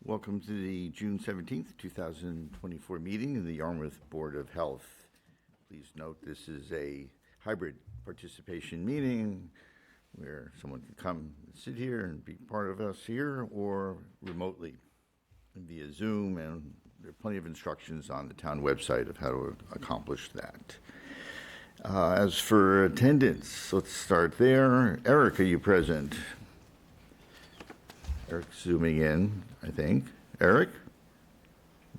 Welcome to the June 17th, 2024 meeting of the Yarmouth Board of Health. Please note this is a hybrid participation meeting where someone can come and sit here and be part of us here or remotely via Zoom, and there are plenty of instructions on the town website of how to accomplish that. As for attendance, let's start there. Eric, are you present? Eric's zooming in, I think. Eric?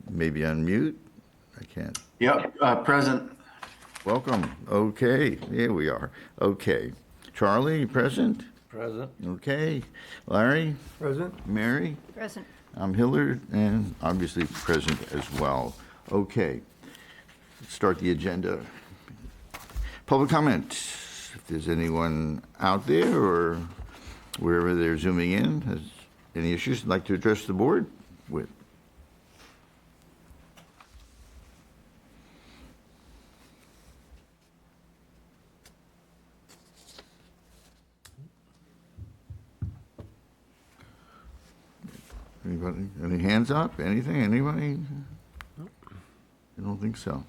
Maybe unmute? I can't. Yep, present. Welcome. Okay, here we are. Okay. Charlie, present? Present. Okay. Larry? Present. Mary? Present. I'm Hillard, and obviously present as well. Okay. Let's start the agenda. Public comment. If there's anyone out there or wherever they're zooming in, has any issues you'd like to address the board with? Anybody? Any hands up? Anything? Anybody? Nope. I don't think so.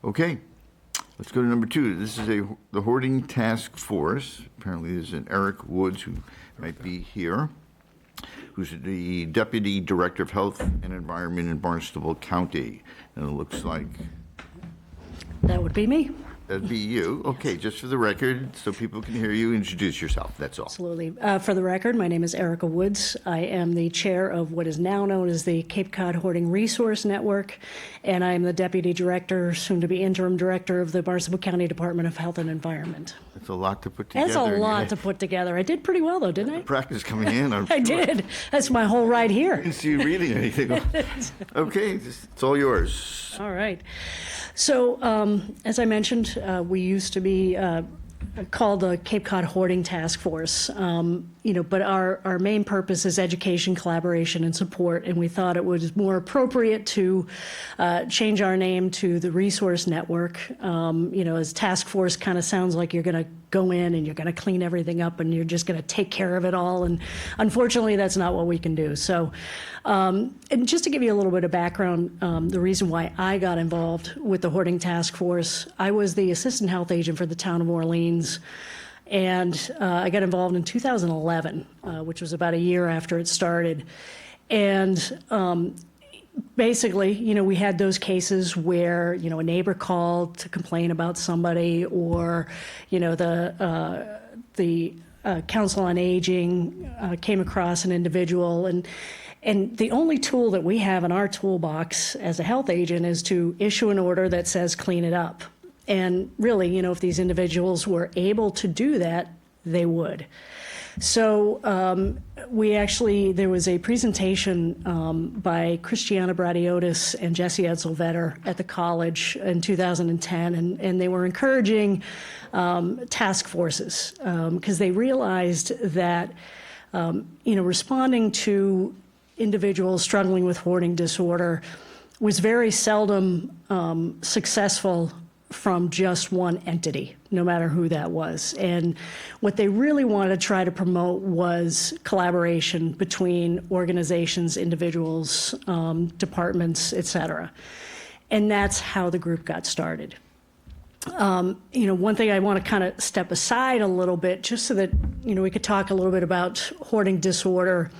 Okay. Let's go to number 2. This is the Hoarding Task Force. Apparently there's an Eric Woods who might be here, who's the Deputy Director of Health and Environment in Barnstable County. And it looks like That would be me. that'd be you. Okay, just for the record, so people can hear you, introduce yourself, that's all. Absolutely. For the record, my name is Erica Woods. I am the chair of what is now known as the Cape Cod Hoarding Resource Network, and I am the Deputy Director, soon to be Interim Director of the Barnstable County Department of Health and Environment. That's a lot to put together. That's a and you lot had to put together. I did pretty well, though, didn't I? practice coming in, I'm I sure. did. That's my whole ride here. Didn't see you reading anything. Okay, it's all yours. All right. So, as I mentioned, we used to be called the Cape Cod Hoarding Task Force. But our main purpose is education, collaboration, and support, and we thought it was more appropriate to change our name to the Resource Network. As task force kind of sounds like you're going to go in and you're going to clean everything up and you're just going to take care of it all, and unfortunately that's not what we can do. So, and just to give you a little bit of background, the reason why I got involved with the Hoarding Task Force, I was the assistant health agent for the town of Orleans. And I got involved in 2011, which was about a year after it started. And basically, we had those cases where, a neighbor called to complain about somebody, or, the Council on Aging came across an individual. And the only tool that we have in our toolbox as a health agent is to issue an order that says clean it up. And really, if these individuals were able to do that, they would. So there was a presentation by Christiana Bradiotis and Jesse Edselvetter at the college in 2010, and they were encouraging task forces because they realized that, responding to individuals struggling with hoarding disorder was very seldom successful from just one entity, no matter who that was. And what they really wanted to try to promote was collaboration between organizations, individuals, departments, et cetera. And that's how the group got started. One thing I want to kind of step aside a little bit, just so that, we could talk a little bit about hoarding disorder,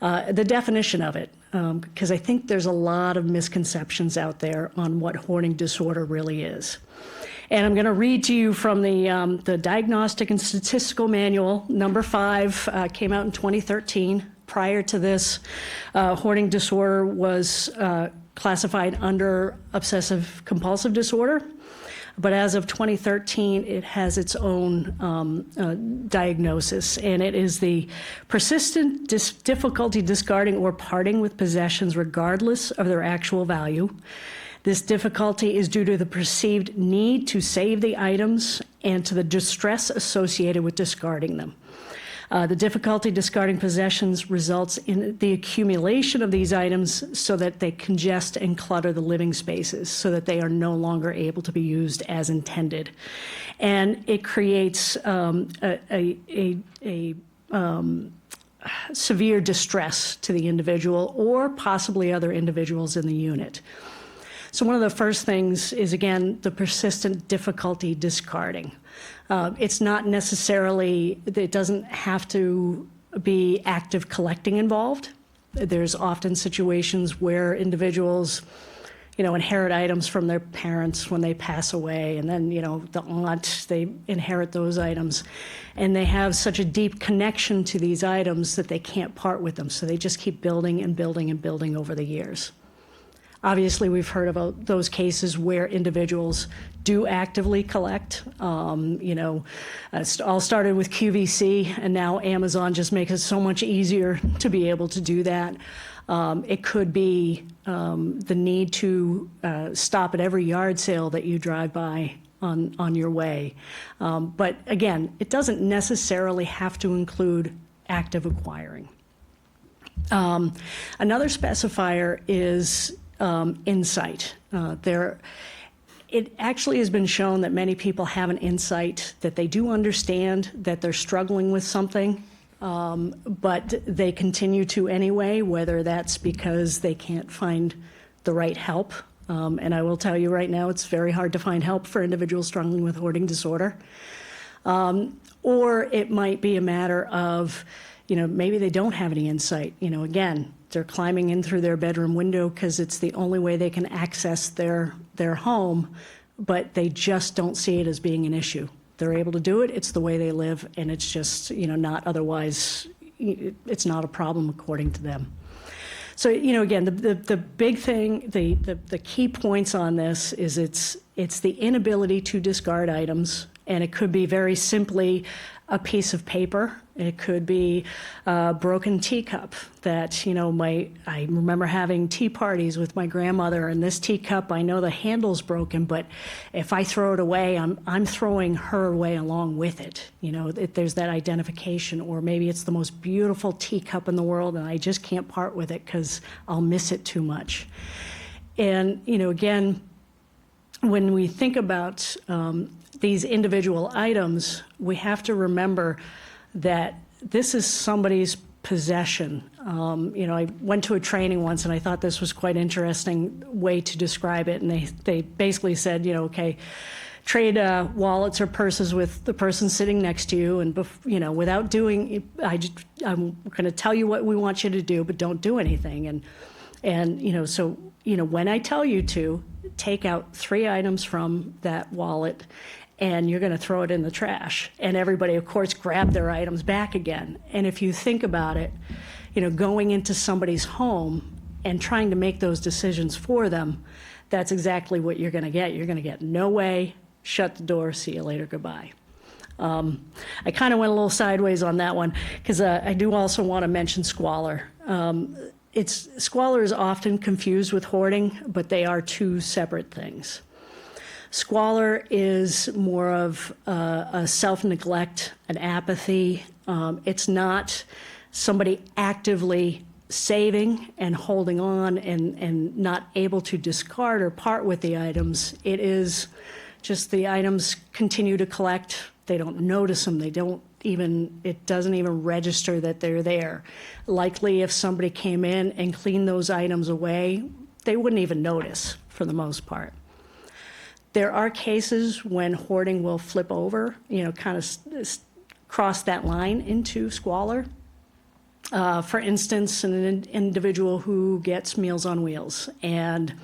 the definition of it, because I think there's a lot of misconceptions out there on what hoarding disorder really is. And I'm going to read to you from the Diagnostic and Statistical Manual, number 5, came out in 2013. Prior to this, hoarding disorder was classified under obsessive compulsive disorder. But as of 2013, it has its own diagnosis, and it is the persistent difficulty discarding or parting with possessions regardless of their actual value. This difficulty is due to the perceived need to save the items and to the distress associated with discarding them. The difficulty discarding possessions results in the accumulation of these items so that they congest and clutter the living spaces so that they are no longer able to be used as intended. And it creates severe distress to the individual or possibly other individuals in the unit. So one of the first things is, again, the persistent difficulty discarding. It's not necessarily, it doesn't have to be active collecting involved. There's often situations where individuals, inherit items from their parents when they pass away, and then, the aunt, they inherit those items. And they have such a deep connection to these items that they can't part with them, so they just keep building and building and building over the years. Obviously, we've heard about those cases where individuals do actively collect. It all started with QVC, and now Amazon just makes it so much easier to be able to do that. It could be the need to stop at every yard sale that you drive by on your way. But again, it doesn't necessarily have to include active acquiring. Another specifier is insight. It actually has been shown that many people have an insight that they do understand that they're struggling with something, but they continue to anyway, whether that's because they can't find the right help. And I will tell you right now, it's very hard to find help for individuals struggling with hoarding disorder. Or it might be a matter of, maybe they don't have any insight. Again, they're climbing in through their bedroom window because it's the only way they can access their home, but they just don't see it as being an issue. They're able to do it, it's the way they live, and it's just, not otherwise, it's not a problem according to them. So, again, the big thing, the key points on this is it's the inability to discard items, and it could be very simply a piece of paper. It could be a broken teacup that, I remember having tea parties with my grandmother, and this teacup, I know the handle's broken, but if I throw it away, I'm throwing her away along with it. There's that identification, or maybe it's the most beautiful teacup in the world, and I just can't part with it because I'll miss it too much. And, again, when we think about these individual items, we have to remember that this is somebody's possession. I went to a training once, and I thought this was quite interesting way to describe it. And they basically said, okay, trade wallets or purses with the person sitting next to you, and without doing, I'm going to tell you what we want you to do, but don't do anything. And so when I tell you to take out 3 items from that wallet, and you're going to throw it in the trash. And everybody, of course, grabbed their items back again. And if you think about it, going into somebody's home and trying to make those decisions for them, that's exactly what you're going to get. You're going to get no way, shut the door, see you later, goodbye. I kind of went a little sideways on that one because I do also want to mention squalor. Squalor is often confused with hoarding, but they are 2 separate things. Squalor is more of a self-neglect, an apathy. It's not somebody actively saving and holding on and not able to discard or part with the items. It is just the items continue to collect. They don't notice them. It doesn't even register that they're there. Likely if somebody came in and cleaned those items away, they wouldn't even notice for the most part. There are cases when hoarding will flip over, kind of cross that line into squalor. For instance, an individual who gets Meals on Wheels, and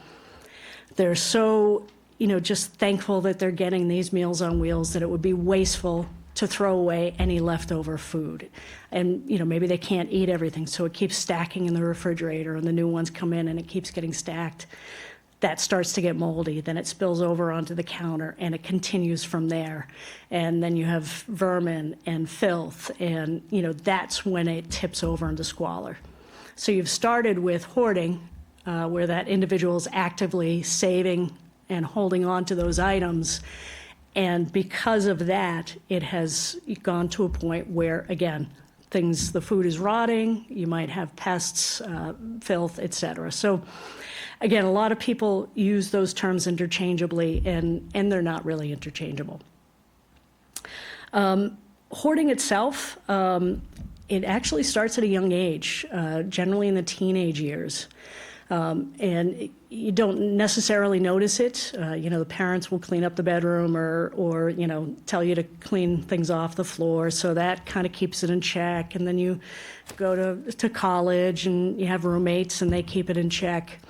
they're so, just thankful that they're getting these Meals on Wheels that it would be wasteful to throw away any leftover food. And, maybe they can't eat everything, so it keeps stacking in the refrigerator, and the new ones come in and it keeps getting stacked. That starts to get moldy, then it spills over onto the counter, and it continues from there. And then you have vermin and filth, and that's when it tips over into squalor. So you've started with hoarding, where that individual is actively saving and holding on to those items, and because of that, it has gone to a point where, again, the food is rotting, you might have pests, filth, et cetera. So again, a lot of people use those terms interchangeably, and they're not really interchangeable. Hoarding itself, it actually starts at a young age, generally in the teenage years. And you don't necessarily notice it. The parents will clean up the bedroom or tell you to clean things off the floor. So that kind of keeps it in check. And then you go to college and you have roommates and they keep it in check.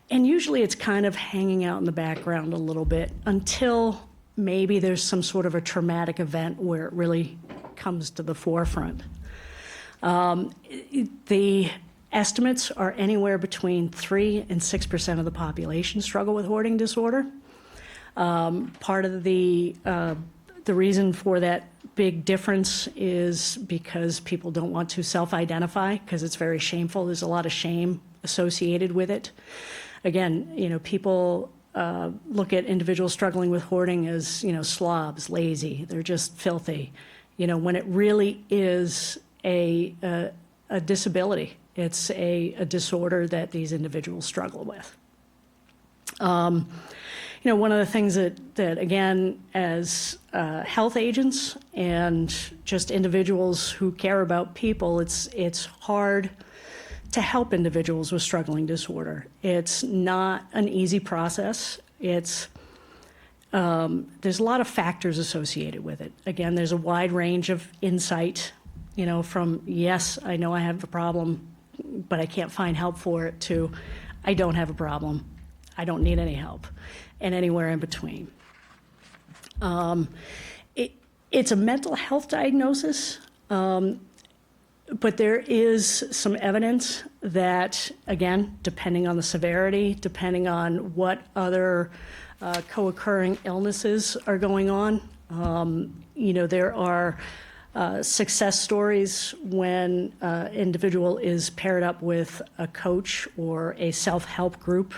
And usually it's kind of hanging out in the background a little bit until maybe there's some sort of a traumatic event where it really comes to the forefront. The estimates are anywhere between 3 and 6% of the population struggle with hoarding disorder. Part of the reason for that big difference is because people don't want to self-identify because it's very shameful. There's a lot of shame associated with it. Again, people look at individuals struggling with hoarding as, slobs, lazy. They're just filthy. When it really is a disability. It's a disorder that these individuals struggle with. One of the things that again, as health agents and just individuals who care about people, it's hard to help individuals with struggling disorder. It's not an easy process. There's a lot of factors associated with it. Again, there's a wide range of insight, from yes, I know I have a problem, but I can't find help for it, to I don't have a problem, I don't need any help, and anywhere in between. It's a mental health diagnosis, but there is some evidence that, again, depending on the severity, depending on what other co-occurring illnesses are going on, there are success stories when an individual is paired up with a coach or a self-help group.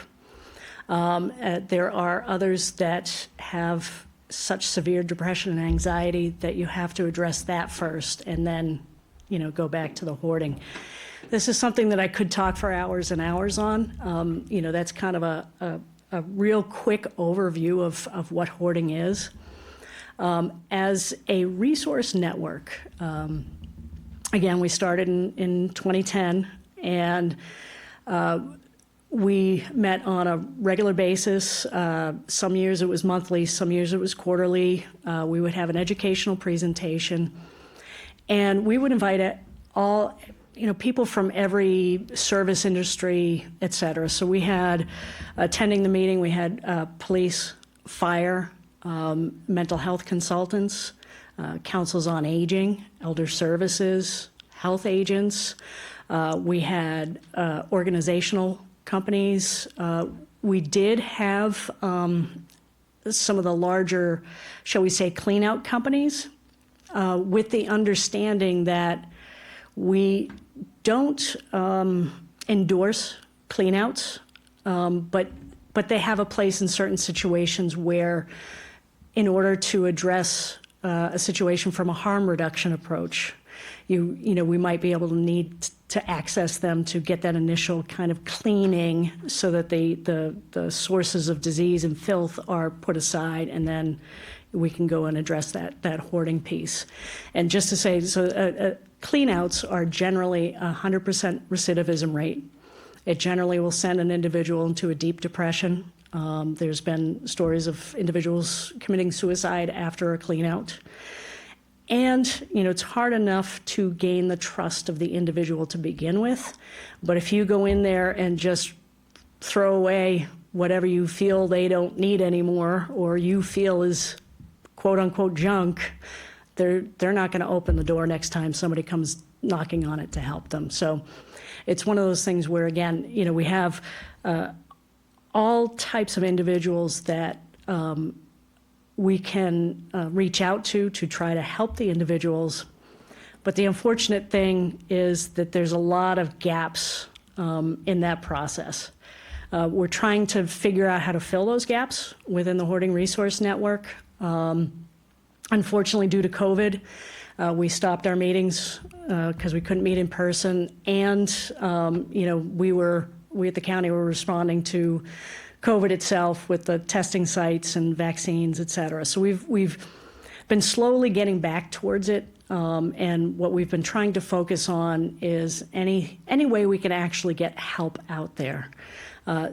There are others that have such severe depression and anxiety that you have to address that first and then, go back to the hoarding. This is something that I could talk for hours and hours on. That's kind of a real quick overview of what hoarding is. As a resource network, again, we started in 2010, and we met on a regular basis. Some years it was monthly, some years it was quarterly. We would have an educational presentation, and we would invite all people from every service industry, et cetera. So we had, attending the meeting, we had police, fire, mental health consultants, councils on aging, elder services, health agents. We had organizational companies. We did have some of the larger, shall we say, clean-out companies, with the understanding that we don't endorse clean-outs, but they have a place in certain situations where, in order to address a situation from a harm reduction approach, we might be able to need to access them to get that initial kind of cleaning so that the sources of disease and filth are put aside, and then we can go and address that hoarding piece. And just to say, so clean-outs are generally 100% recidivism rate. It generally will send an individual into a deep depression. There's been stories of individuals committing suicide after a clean-out. And, it's hard enough to gain the trust of the individual to begin with. But if you go in there and just throw away whatever you feel they don't need anymore, or you feel is quote-unquote junk, they're not going to open the door next time somebody comes knocking on it to help them. So it's one of those things where, again, we have all types of individuals that we can reach out to try to help the individuals. But the unfortunate thing is that there's a lot of gaps in that process. We're trying to figure out how to fill those gaps within the Hoarding Resource Network. Unfortunately, due to COVID, we stopped our meetings because we couldn't meet in person, and we at the county were responding to COVID itself with the testing sites and vaccines, et cetera. So we've been slowly getting back towards it. And what we've been trying to focus on is any way we can actually get help out there.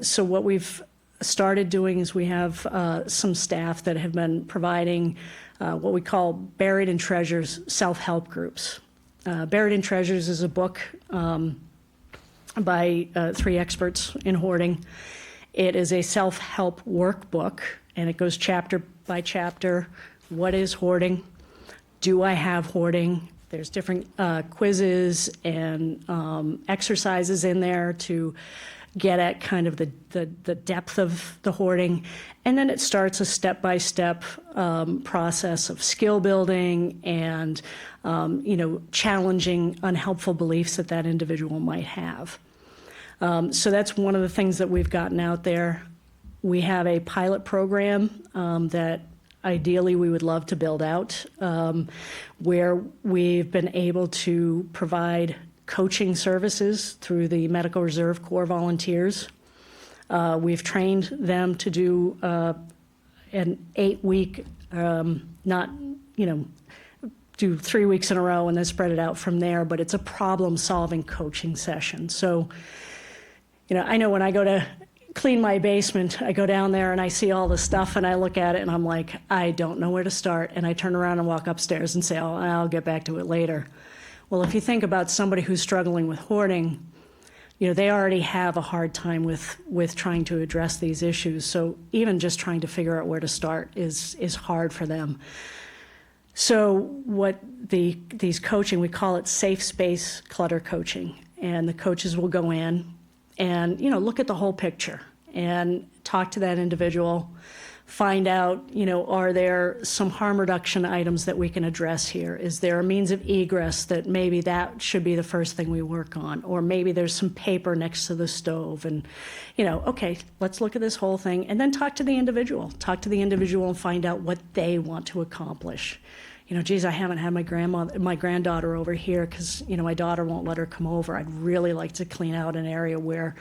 So what we've started doing is we have some staff that have been providing what we call Buried in Treasures self-help groups. Buried in Treasures is a book by 3 experts in hoarding. It is a self-help workbook, and it goes chapter by chapter. What is hoarding? Do I have hoarding? There's different quizzes and exercises in there to get at kind of the depth of the hoarding. And then it starts a step-by-step process of skill building and, challenging unhelpful beliefs that that individual might have. So that's one of the things that we've gotten out there. We have a pilot program that ideally we would love to build out, where we've been able to provide coaching services through the Medical Reserve Corps volunteers. We've trained them to do an 8-week, not, do 3 weeks in a row and then spread it out from there, but it's a problem-solving coaching session. So, I know when I go to clean my basement, I go down there and I see all the stuff and I look at it and I'm like, I don't know where to start. And I turn around and walk upstairs and say, oh, I'll get back to it later. Well, if you think about somebody who's struggling with hoarding, they already have a hard time with trying to address these issues. So even just trying to figure out where to start is hard for them. So what these coaching, we call it safe space clutter coaching. And the coaches will go in and, look at the whole picture and talk to that individual, find out, are there some harm reduction items that we can address here? Is there a means of egress that maybe that should be the first thing we work on? Or maybe there's some paper next to the stove and, okay, let's look at this whole thing and then talk to the individual. Talk to the individual and find out what they want to accomplish. Geez, I haven't had my granddaughter over here because, my daughter won't let her come over. I'd really like to clean out an area where,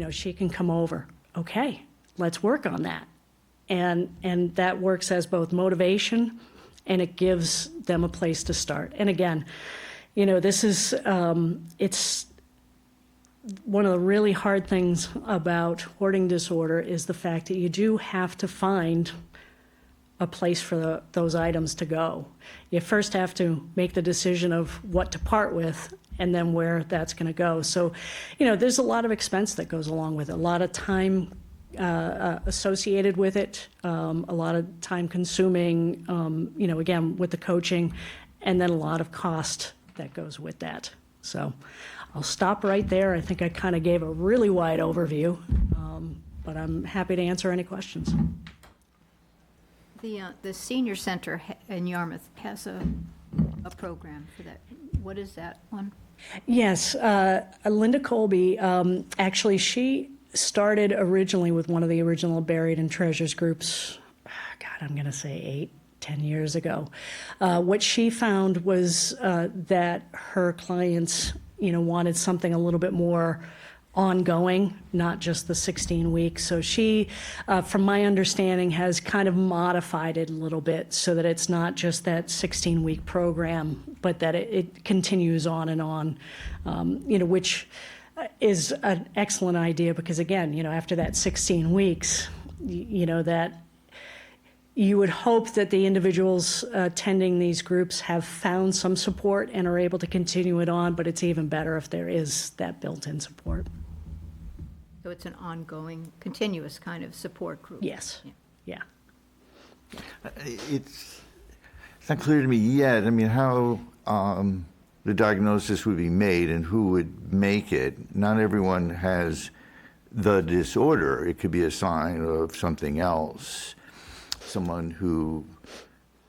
she can come over. Okay, let's work on that. And that works as both motivation and it gives them a place to start. And again, this is, it's one of the really hard things about hoarding disorder is the fact that you do have to find a place for those items to go. You first have to make the decision of what to part with and then where that's going to go. So, there's a lot of expense that goes along with it, a lot of time associated with it, a lot of time consuming, again, with the coaching, and then a lot of cost that goes with that. So I'll stop right there. I think I kind of gave a really wide overview, but I'm happy to answer any questions. The senior center in Yarmouth has a program for that. What is that one? Yes, Linda Colby, actually, she started originally with one of the original Buried in Treasures groups, I'm going to say 8-10 years ago. What she found was that her clients, wanted something a little bit more ongoing, not just the 16 weeks. So she, from my understanding, has kind of modified it a little bit so that it's not just that 16-week program, but that it continues on and on, which is an excellent idea because, again, after that 16 weeks, that you would hope that the individuals attending these groups have found some support and are able to continue it on, but it's even better if there is that built-in support. So it's an ongoing, continuous kind of support group? Yes, yeah. It's not clear to me yet, how the diagnosis would be made and who would make it. Not everyone has the disorder. It could be a sign of something else. Someone who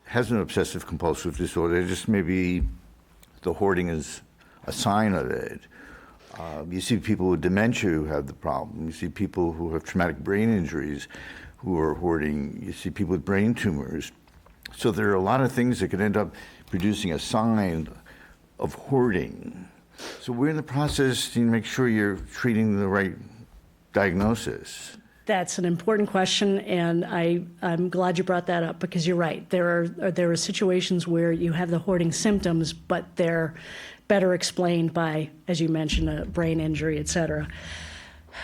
has an obsessive compulsive disorder, just maybe the hoarding is a sign of it. You see people with dementia who have the problem. You see people who have traumatic brain injuries who are hoarding. You see people with brain tumors. So there are a lot of things that could end up producing a sign of hoarding. So we're in the process to make sure you're treating the right diagnosis. That's an important question, and I'm glad you brought that up, because you're right. There are situations where you have the hoarding symptoms, but they're better explained by, as you mentioned, a brain injury, et cetera.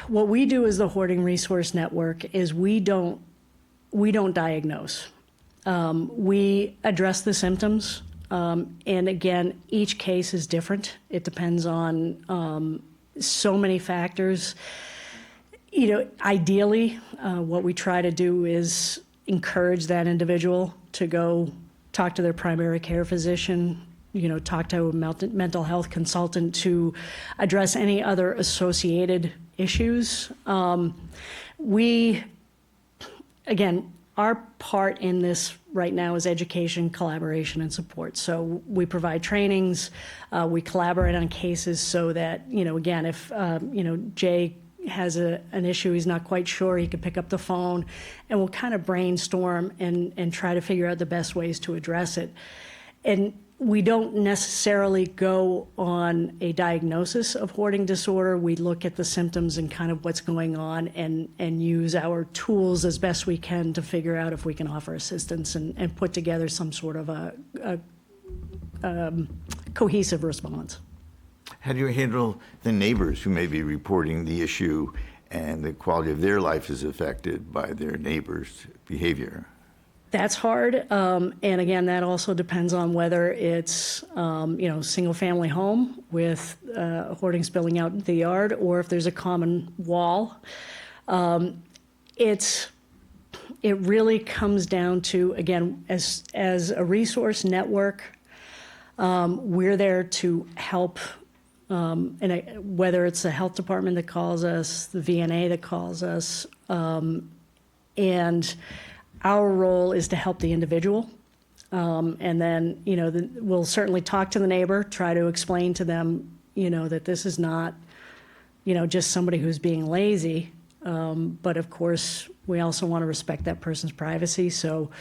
What we do as the Hoarding Resource Network is we don't diagnose. We address the symptoms, and again, each case is different. It depends on so many factors. You know, ideally, what we try to do is encourage that individual to go talk to their primary care physician, you know, talk to a mental health consultant to address any other associated issues. Again, our part in this right now is education, collaboration, and support. So we provide trainings, we collaborate on cases so that, you know, again, if, you know, Jay has an issue, he's not quite sure, he could pick up the phone, and we'll kind of brainstorm and try to figure out the best ways to address it. And we don't necessarily go on a diagnosis of hoarding disorder. We look at the symptoms and kind of what's going on, and use our tools as best we can to figure out if we can offer assistance and put together some sort of a cohesive response. How do you handle the neighbors who may be reporting the issue and the quality of their life is affected by their neighbors' behavior? That's hard, and again, that also depends on whether it's, you know, single-family home with hoarding spilling out into the yard, or if there's a common wall. It really comes down to, again, as a resource network, we're there to help. Whether it's the health department that calls us, the VNA that calls us, and our role is to help the individual. And then, you know, we'll certainly talk to the neighbor, try to explain to them, you know, that this is not, you know, just somebody who's being lazy. But of course, we also want to respect that person's privacy. So,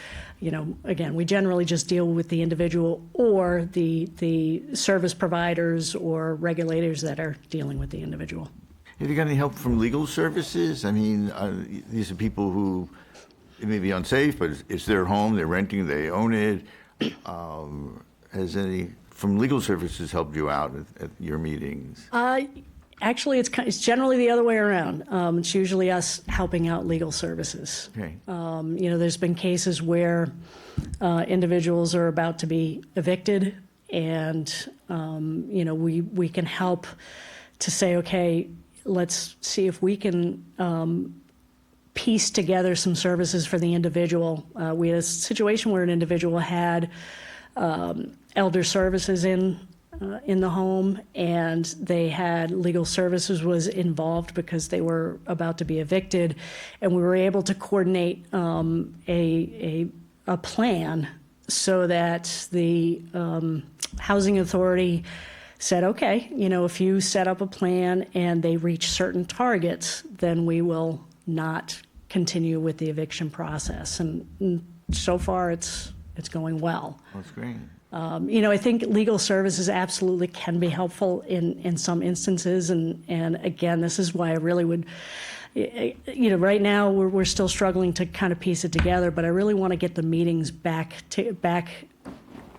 you know, again, we generally just deal with the individual or the service providers or regulators that are dealing with the individual. Have you got any help from legal services? I mean, these are people who, it may be unsafe, but it's their home, they're renting, they own it. Has any from legal services helped you out at your meetings? Actually, it's generally the other way around. It's usually us helping out legal services. Okay. You know, there's been cases where individuals are about to be evicted, and you know, we can help to say, okay, let's see if we can piece together some services for the individual. We had a situation where an individual had elder services in the home, and they had legal services was involved because they were about to be evicted, and we were able to coordinate a plan so that the housing authority said, okay, you know, if you set up a plan and they reach certain targets, then we will not continue with the eviction process. And so far, it's going well. That's great. You know, I think legal services absolutely can be helpful in some instances, and again, this is why I really would, you know, right now we're still struggling to kind of piece it together, but I really want to get the meetings back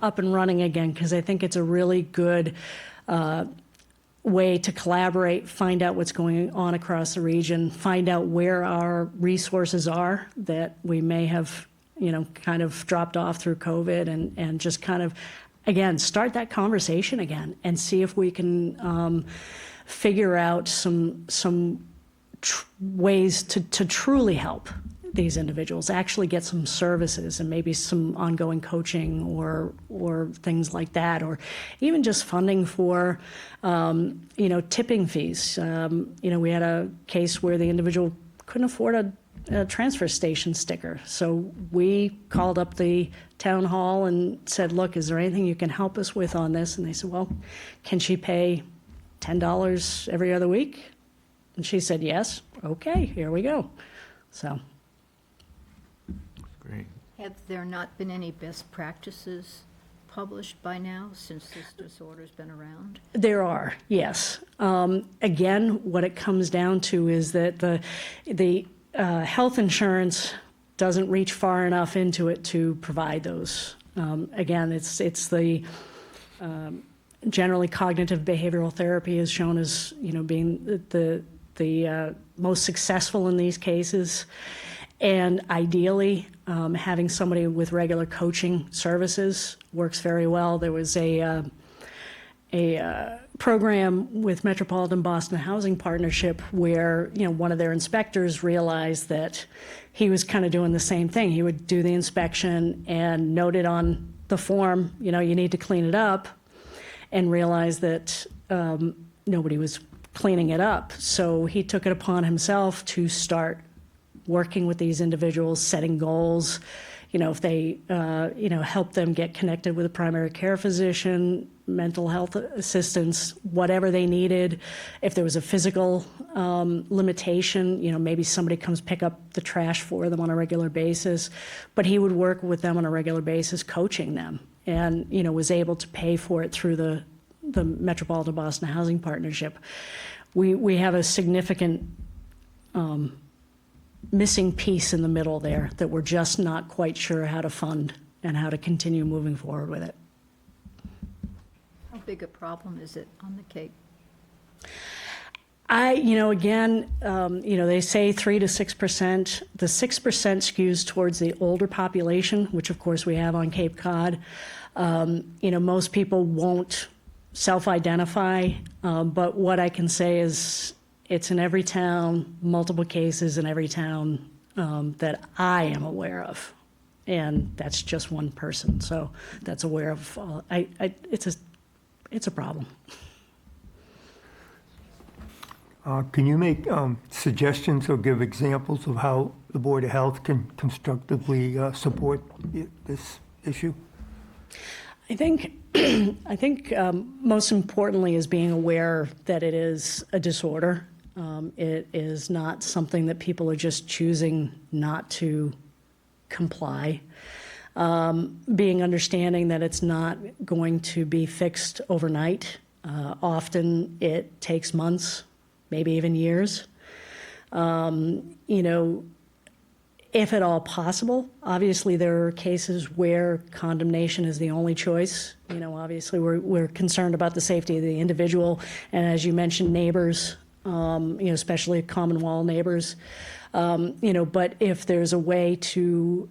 up and running again, because I think it's a really good way to collaborate, find out what's going on across the region, find out where our resources are that we may have, you know, kind of dropped off through COVID, and just kind of, again, start that conversation again and see if we can figure out some ways to truly help these individuals, actually get some services and maybe some ongoing coaching or things like that, or even just funding for, you know, tipping fees. You know, we had a case where the individual couldn't afford a transfer station sticker. So we called up the town hall and said, look, is there anything you can help us with on this? And they said, well, can she pay $10 every other week? And she said, yes. Okay, here we go. So. Great. Have there not been any best practices published by now, since this disorder's been around? There are, yes. Again, what it comes down to is that the health insurance doesn't reach far enough into it to provide those. Again, it's the generally cognitive behavioral therapy is shown as, being the most successful in these cases. And ideally, having somebody with regular coaching services works very well. There was a program with Metropolitan Boston Housing Partnership where, one of their inspectors realized that he was kind of doing the same thing. He would do the inspection and note it on the form, you need to clean it up, and realized that nobody was cleaning it up. So he took it upon himself to start working with these individuals, setting goals. If they, help them get connected with a primary care physician, mental health assistance, whatever they needed. If there was a physical limitation, maybe somebody comes pick up the trash for them on a regular basis. But he would work with them on a regular basis, coaching them, and, was able to pay for it through the Metropolitan Boston Housing Partnership. We have a significant missing piece in the middle there that we're just not quite sure how to fund and how to continue moving forward with it. How big a problem is it on the Cape? They say 3 to 6%. The 6% skews towards the older population, which of course we have on Cape Cod. Most people won't self-identify, but what I can say is it's in every town, multiple cases in every town that I am aware of. And that's just one person, so that's aware of, it's a problem. Can you make suggestions or give examples of how the Board of Health can constructively support this issue? I think most importantly is being aware that it is a disorder. It is not something that people are just choosing not to comply. Being understanding that it's not going to be fixed overnight. Often it takes months, maybe even years. If at all possible, obviously there are cases where condemnation is the only choice. Obviously we're concerned about the safety of the individual, and as you mentioned, neighbors, especially common wall neighbors. But if there's a way to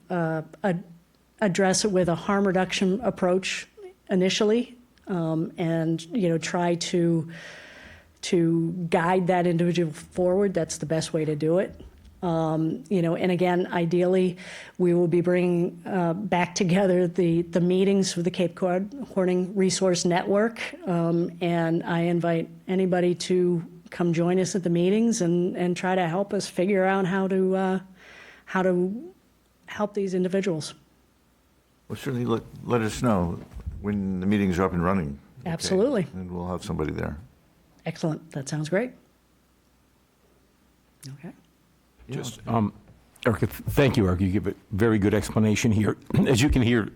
address it with a harm reduction approach initially, and try to guide that individual forward, that's the best way to do it. And again, ideally, we will be bringing back together the meetings with the Cape Cod Hoarding Resource Network, and I invite anybody to come join us at the meetings and try to help us figure out how to help these individuals. Well, certainly let us know when the meetings are up and running. Okay? Absolutely. And we'll have somebody there. Excellent. That sounds great. Okay. Just, Erica, thank you, Erica. You give a very good explanation here. As you can hear,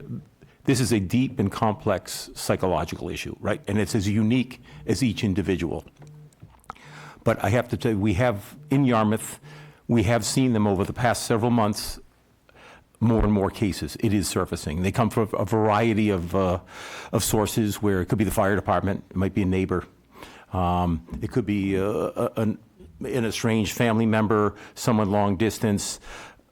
this is a deep and complex psychological issue, right? And it's as unique as each individual. But I have to tell you, we have, in Yarmouth, we have seen them over the past several months, more and more cases. It is surfacing. They come from a variety of sources, where it could be the fire department, it might be a neighbor, it could be an estranged family member, someone long distance,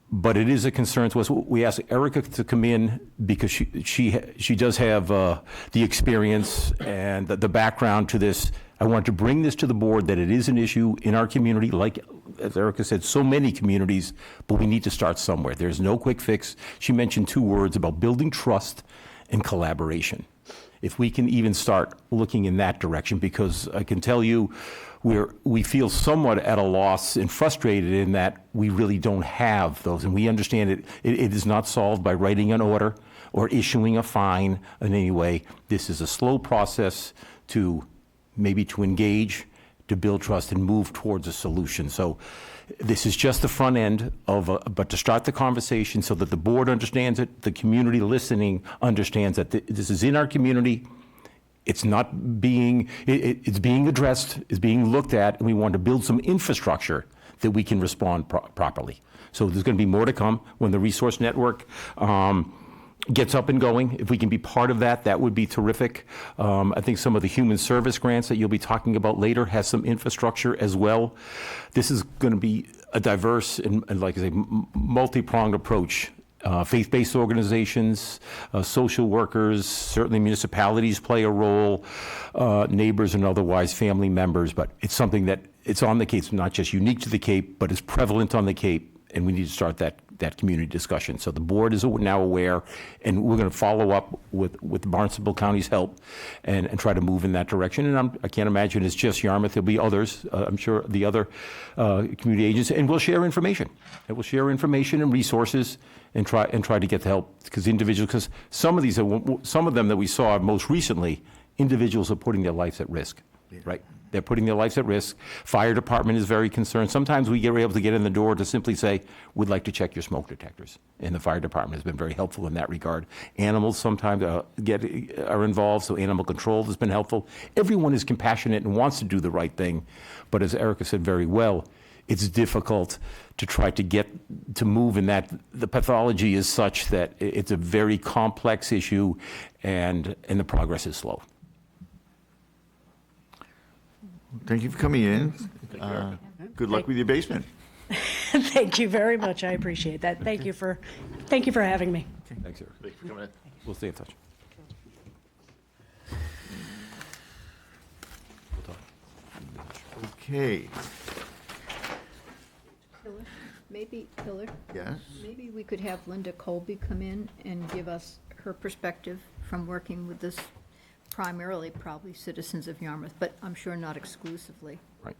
but it is a concern to us. We asked Erica to come in because she does have the experience and the background to this. I want to bring this to the board, that it is an issue in our community, like, as Erica said, so many communities, but we need to start somewhere. There's no quick fix. She mentioned 2 words about building trust and collaboration. If we can even start looking in that direction, because I can tell you, we feel somewhat at a loss and frustrated in that we really don't have those, and we understand it is not solved by writing an order or issuing a fine in any way. This is a slow process to engage, to build trust and move towards a solution. So this is just the front end but to start the conversation so that the board understands it, the community listening understands that this is in our community. It's not being, it's being addressed, it's being looked at, and we want to build some infrastructure that we can respond properly. So there's going to be more to come when the resource network gets up and going. If we can be part of that, that would be terrific. I think some of the human service grants that you'll be talking about later has some infrastructure as well. This is going to be a diverse and like I say, multi-pronged approach. Faith-based organizations, social workers, certainly municipalities play a role, neighbors and otherwise family members, but it's something that it's on the Cape. It's not just unique to the Cape, but it's prevalent on the Cape, and we need to start that community discussion. So the board is now aware, and we're going to follow up with Barnstable County's help and try to move in that direction. And I can't imagine it's just Yarmouth. There'll be others. I'm sure the other community agents, and we'll share information. And we'll share information and resources and try to get the help because some of them that we saw most recently, individuals are putting their lives at risk, right? They're putting their lives at risk. Fire department is very concerned. Sometimes we are able to get in the door to simply say, we'd like to check your smoke detectors. And the fire department has been very helpful in that regard. Animals sometimes are involved, so animal control has been helpful. Everyone is compassionate and wants to do the right thing. But as Erica said very well, it's difficult to try to get to move in that. The pathology is such that it's a very complex issue and the progress is slow. Thank you for coming in. Good luck with your basement. Thank you very much. I appreciate that. Thank you for having me. Thanks, Eric. Thank you for coming in. We'll stay in touch. We'll talk. Okay, Hiller, yes? maybe we could have Linda Colby come in and give us her perspective from working with this primarily probably citizens of Yarmouth, but I'm sure not exclusively. Right.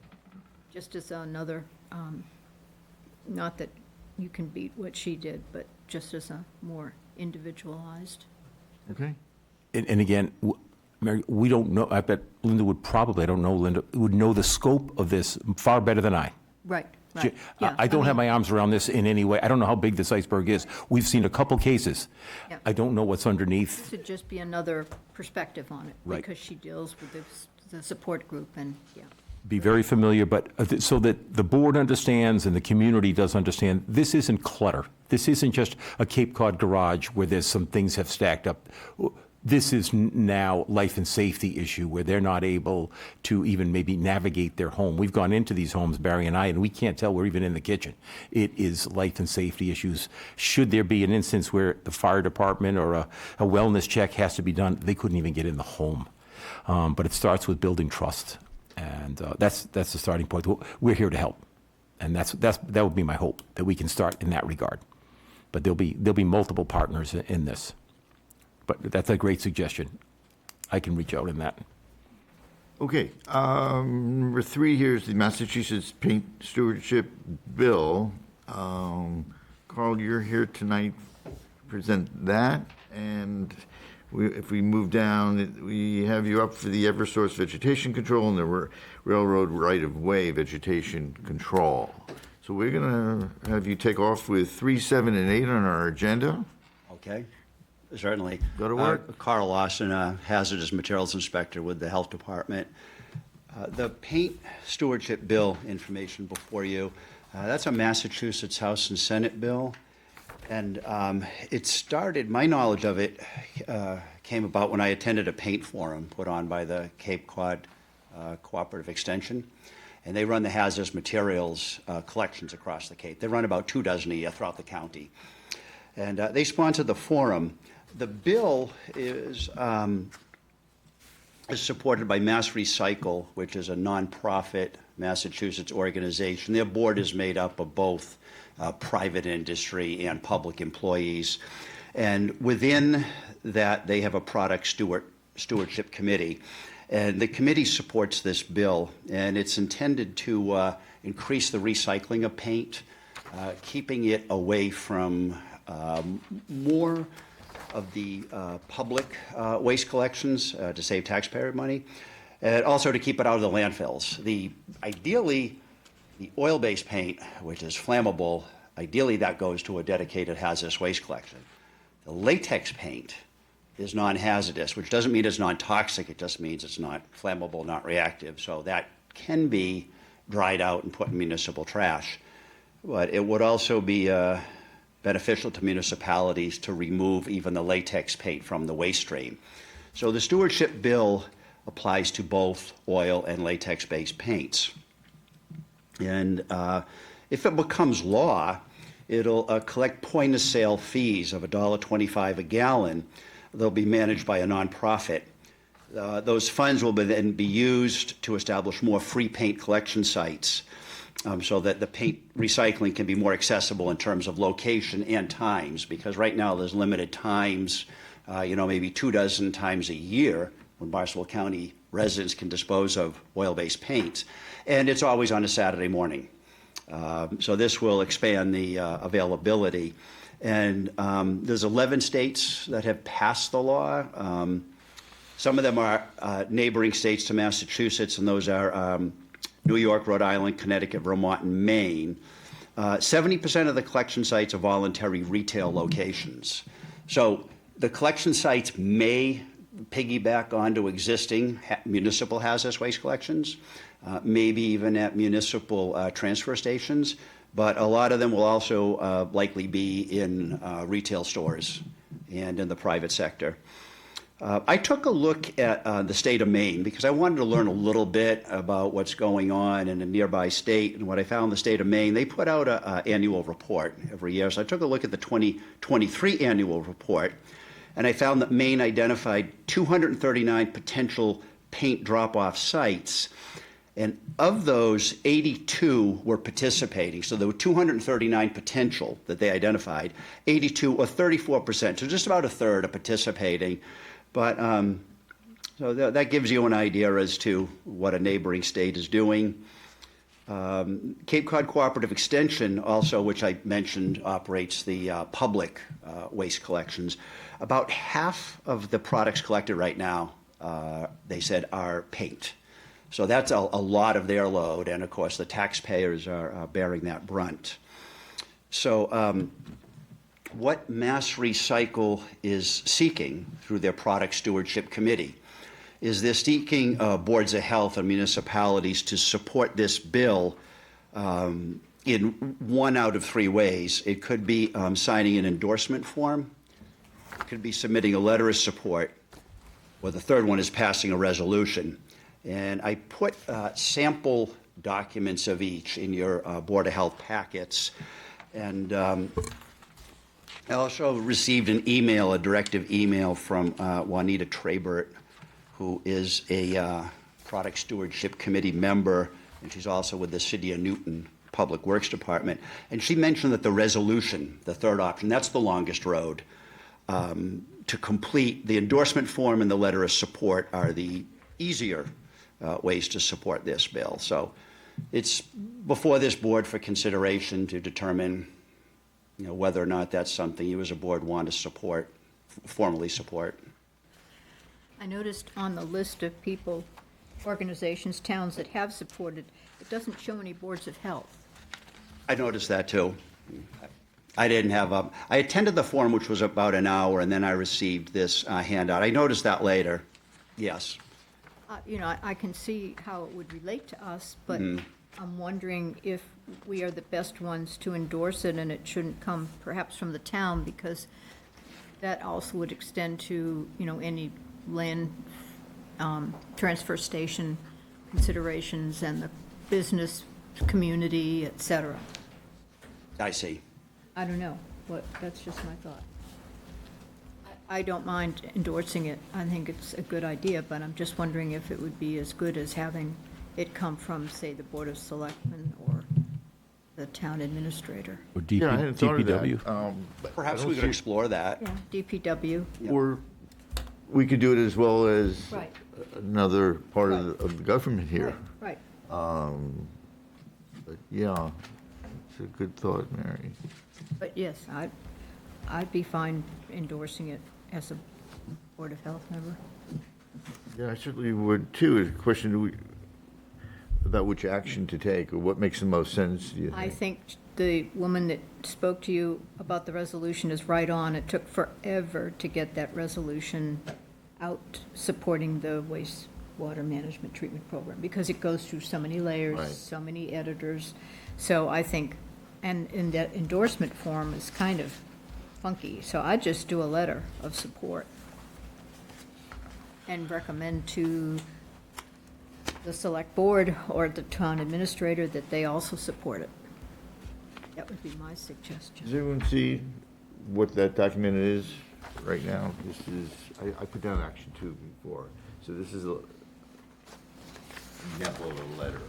Just as another, not that you can beat what she did, but just as a more individualized. Okay. And again, Mary, we don't know, I bet Linda would probably, I don't know, Linda, would know the scope of this far better than I. Right, right. Yeah, I don't have mean, my arms around this in any way. I don't know how big this iceberg is. We've seen a couple cases. Yeah. I don't know what's underneath. This would just be another perspective on it. Right. Because she deals with the support group and, yeah. Be very familiar, but so that the board understands and the community does understand, this isn't clutter. This isn't just a Cape Cod garage where there's some things have stacked up. This is now life and safety issue where they're not able to even maybe navigate their home. We've gone into these homes, Barry and I, and we can't tell we're even in the kitchen. It is life and safety issues. Should there be an instance where the fire department or a wellness check has to be done, they couldn't even get in the home. But it starts with building trust. And that's the starting point. We're here to help, and that would be my hope, that we can start in that regard. But there'll be multiple partners in this. But that's a great suggestion. I can reach out in that. Okay, number 3 here is the Massachusetts Paint Stewardship Bill. Carl, you're here tonight to present that, and if we move down, we have you up for the Eversource vegetation control and the railroad right-of-way vegetation control. So we're going to have you take off with 3, 7, and 8 on our agenda. Okay, certainly. Go to work. Carl Lawson, Hazardous Materials Inspector with the Health Department. The Paint Stewardship Bill information before you, that's a Massachusetts House and Senate bill. And it started, my knowledge of it came about when I attended a paint forum put on by the Cape Cod Cooperative Extension. And they run the hazardous materials collections across the Cape. They run about 24 a year throughout the county. And they sponsored the forum. The bill is supported by Mass Recycle, which is a nonprofit Massachusetts organization. Their board is made up of both private industry and public employees. And within that, they have a product stewardship committee. And the committee supports this bill, and it's intended to increase the recycling of paint, keeping it away from more of the public waste collections to save taxpayer money, and also to keep it out of the landfills. Ideally, the oil-based paint, which is flammable, ideally that goes to a dedicated hazardous waste collection. The latex paint is non-hazardous, which doesn't mean it's non-toxic, it just means it's not flammable, not reactive. So that can be dried out and put in municipal trash. But it would also be beneficial to municipalities to remove even the latex paint from the waste stream. So the stewardship bill applies to both oil and latex-based paints. And if it becomes law, it'll collect point-of-sale fees of $1.25 a gallon. They'll be managed by a nonprofit. Those funds will then be used to establish more free paint collection sites so that the paint recycling can be more accessible in terms of location and times, because right now there's limited times, maybe 24 times a year when Barnstable County residents can dispose of oil-based paints. And it's always on a Saturday morning. So this will expand the availability. And there's 11 states that have passed the law. Some of them are neighboring states to Massachusetts, and those are New York, Rhode Island, Connecticut, Vermont, and Maine. 70% of the collection sites are voluntary retail locations. So the collection sites may piggyback onto existing municipal hazardous waste collections, maybe even at municipal transfer stations, but a lot of them will also likely be in retail stores and in the private sector. I took a look at the state of Maine because I wanted to learn a little bit about what's going on in a nearby state. And what I found in the state of Maine, they put out an annual report every year. So I took a look at the 2023 annual report, and I found that Maine identified 239 potential paint drop-off sites. And of those, 82 were participating. So there were 239 potential that they identified, 82 or 34%, so just about a third are participating. But so that gives you an idea as to what a neighboring state is doing. Cape Cod Cooperative Extension also, which I mentioned, operates the public waste collections. About half of the products collected right now, they said, are paint. So that's a lot of their load, and of course the taxpayers are bearing that brunt. So what Mass Recycle is seeking through their Product Stewardship Committee is they're seeking boards of health and municipalities to support this bill in one out of three ways. It could be signing an endorsement form, it could be submitting a letter of support, or the third one is passing a resolution. And I put sample documents of each in your Board of Health packets. And I also received an email, a directive email from Juanita Trabert, who is a Product Stewardship Committee member, and she's also with the City of Newton Public Works Department. And she mentioned that the resolution, the third option, that's the longest road. To complete the endorsement form and the letter of support are the easier ways to support this bill. So it's before this board for consideration to determine whether or not that's something you as a board want to support, formally support. I noticed on the list of people, organizations, towns that have supported, it doesn't show any boards of health. I noticed that too. I didn't have I attended the forum, which was about an hour, and then I received this handout. I noticed that later. Yes. I can see how it would relate to us, but I'm wondering if we are the best ones to endorse it, and it shouldn't come perhaps from the town, because that also would extend to, any land transfer station considerations and the business community, et cetera. I see. I don't know, but that's just my thought. I don't mind endorsing it. I think it's a good idea, but I'm just wondering if it would be as good as having it come from, say, the Board of Selectmen or the town administrator. Or Yeah, I hadn't thought of that. DPW. But Perhaps I don't we could see- explore that. Yeah, DPW. Or we could do it as well as Right. another part of the government here. Right. But yeah, it's a good thought, Mary. But yes, I'd be fine endorsing it as a Board of Health member. Yeah, I certainly would too. The question about which action to take, or what makes the most sense, do you I think? think the woman that spoke to you about the resolution is right on. It took forever to get that resolution out supporting the waste water management treatment program, because it goes through so many layers, Right. so many editors. So I think, and in that endorsement form is kind of funky, so I just do a letter of support and recommend to the select board or the town administrator that they also support it. That would be my Does suggestion. everyone see what that document is right now? This is, I put down action 2 before, so this is a example of a letter.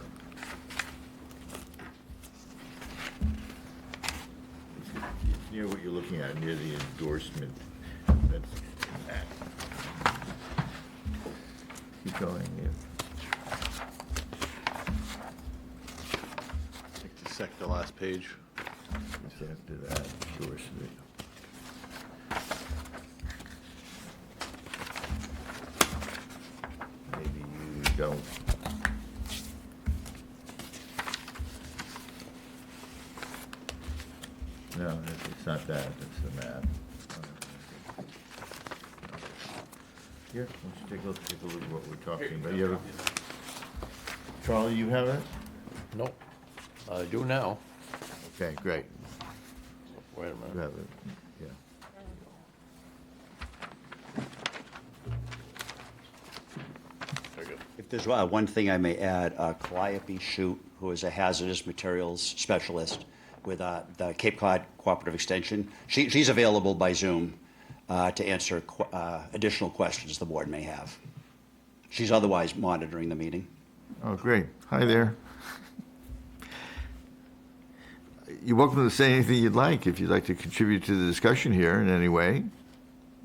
It's near what you're looking at, near the endorsement. That's that. Keep going, yeah. The last page. Just after that, endorsement. Maybe you don't. No, it's not that, it's the map. Here, let's take a look at what we're talking about. You have a, Charlie, you have it? Nope. I do now. Okay, great. Wait a You minute. have it, yeah. There you go. If there's one thing I may add, Calliope Shute, who is a hazardous materials specialist with the Cape Cod Cooperative Extension, she's available by Zoom to answer additional questions the board may have. She's otherwise monitoring the meeting. Oh, great. Hi there. You're welcome to say anything you'd like, if you'd like to contribute to the discussion here in any way.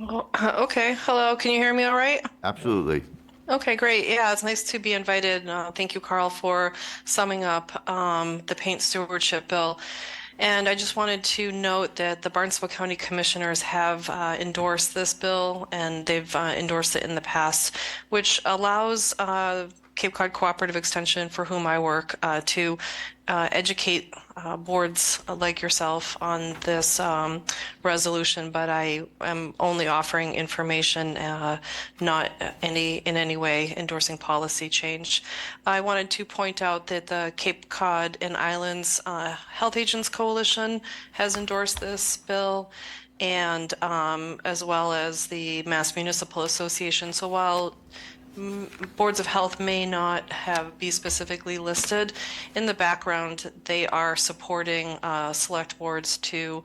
Oh, okay. Hello. Can you hear me all right? Absolutely. Okay, great. Yeah, it's nice to be invited. Thank you, Carl, for summing up the paint stewardship bill. And I just wanted to note that the Barnstable County Commissioners have endorsed this bill, and they've endorsed it in the past, which allows Cape Cod Cooperative Extension, for whom I work, to educate boards like yourself on this resolution, but I am only offering information, not in any way endorsing policy change. I wanted to point out that the Cape Cod and Islands Health Agents Coalition has endorsed this bill, and as well as the Mass Municipal Association. So while boards of health may not be specifically listed, in the background, they are supporting select boards to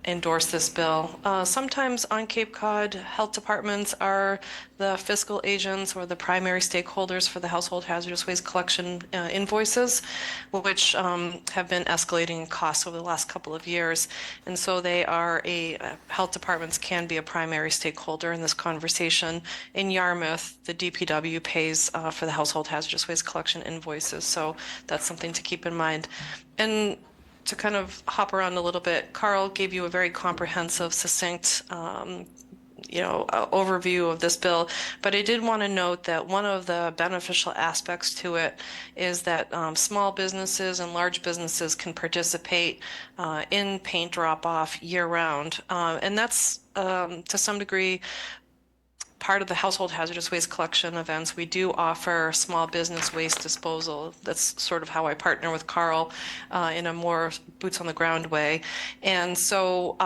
endorse this bill. Sometimes on Cape Cod, health departments are the fiscal agents or the primary stakeholders for the household hazardous waste collection invoices, which have been escalating in costs over the last couple of years. And so they are health departments can be a primary stakeholder in this conversation. In Yarmouth, the DPW pays for the household hazardous waste collection invoices. So that's something to keep in mind. And to kind of hop around a little bit, Carl gave you a very comprehensive, succinct overview of this bill, but I did want to note that one of the beneficial aspects to it is that small businesses and large businesses can participate in paint drop-off year-round, and that's to some degree part of the household hazardous waste collection events. We do offer small business waste disposal. That's sort of how I partner with Carl in a more boots on the ground way. And so,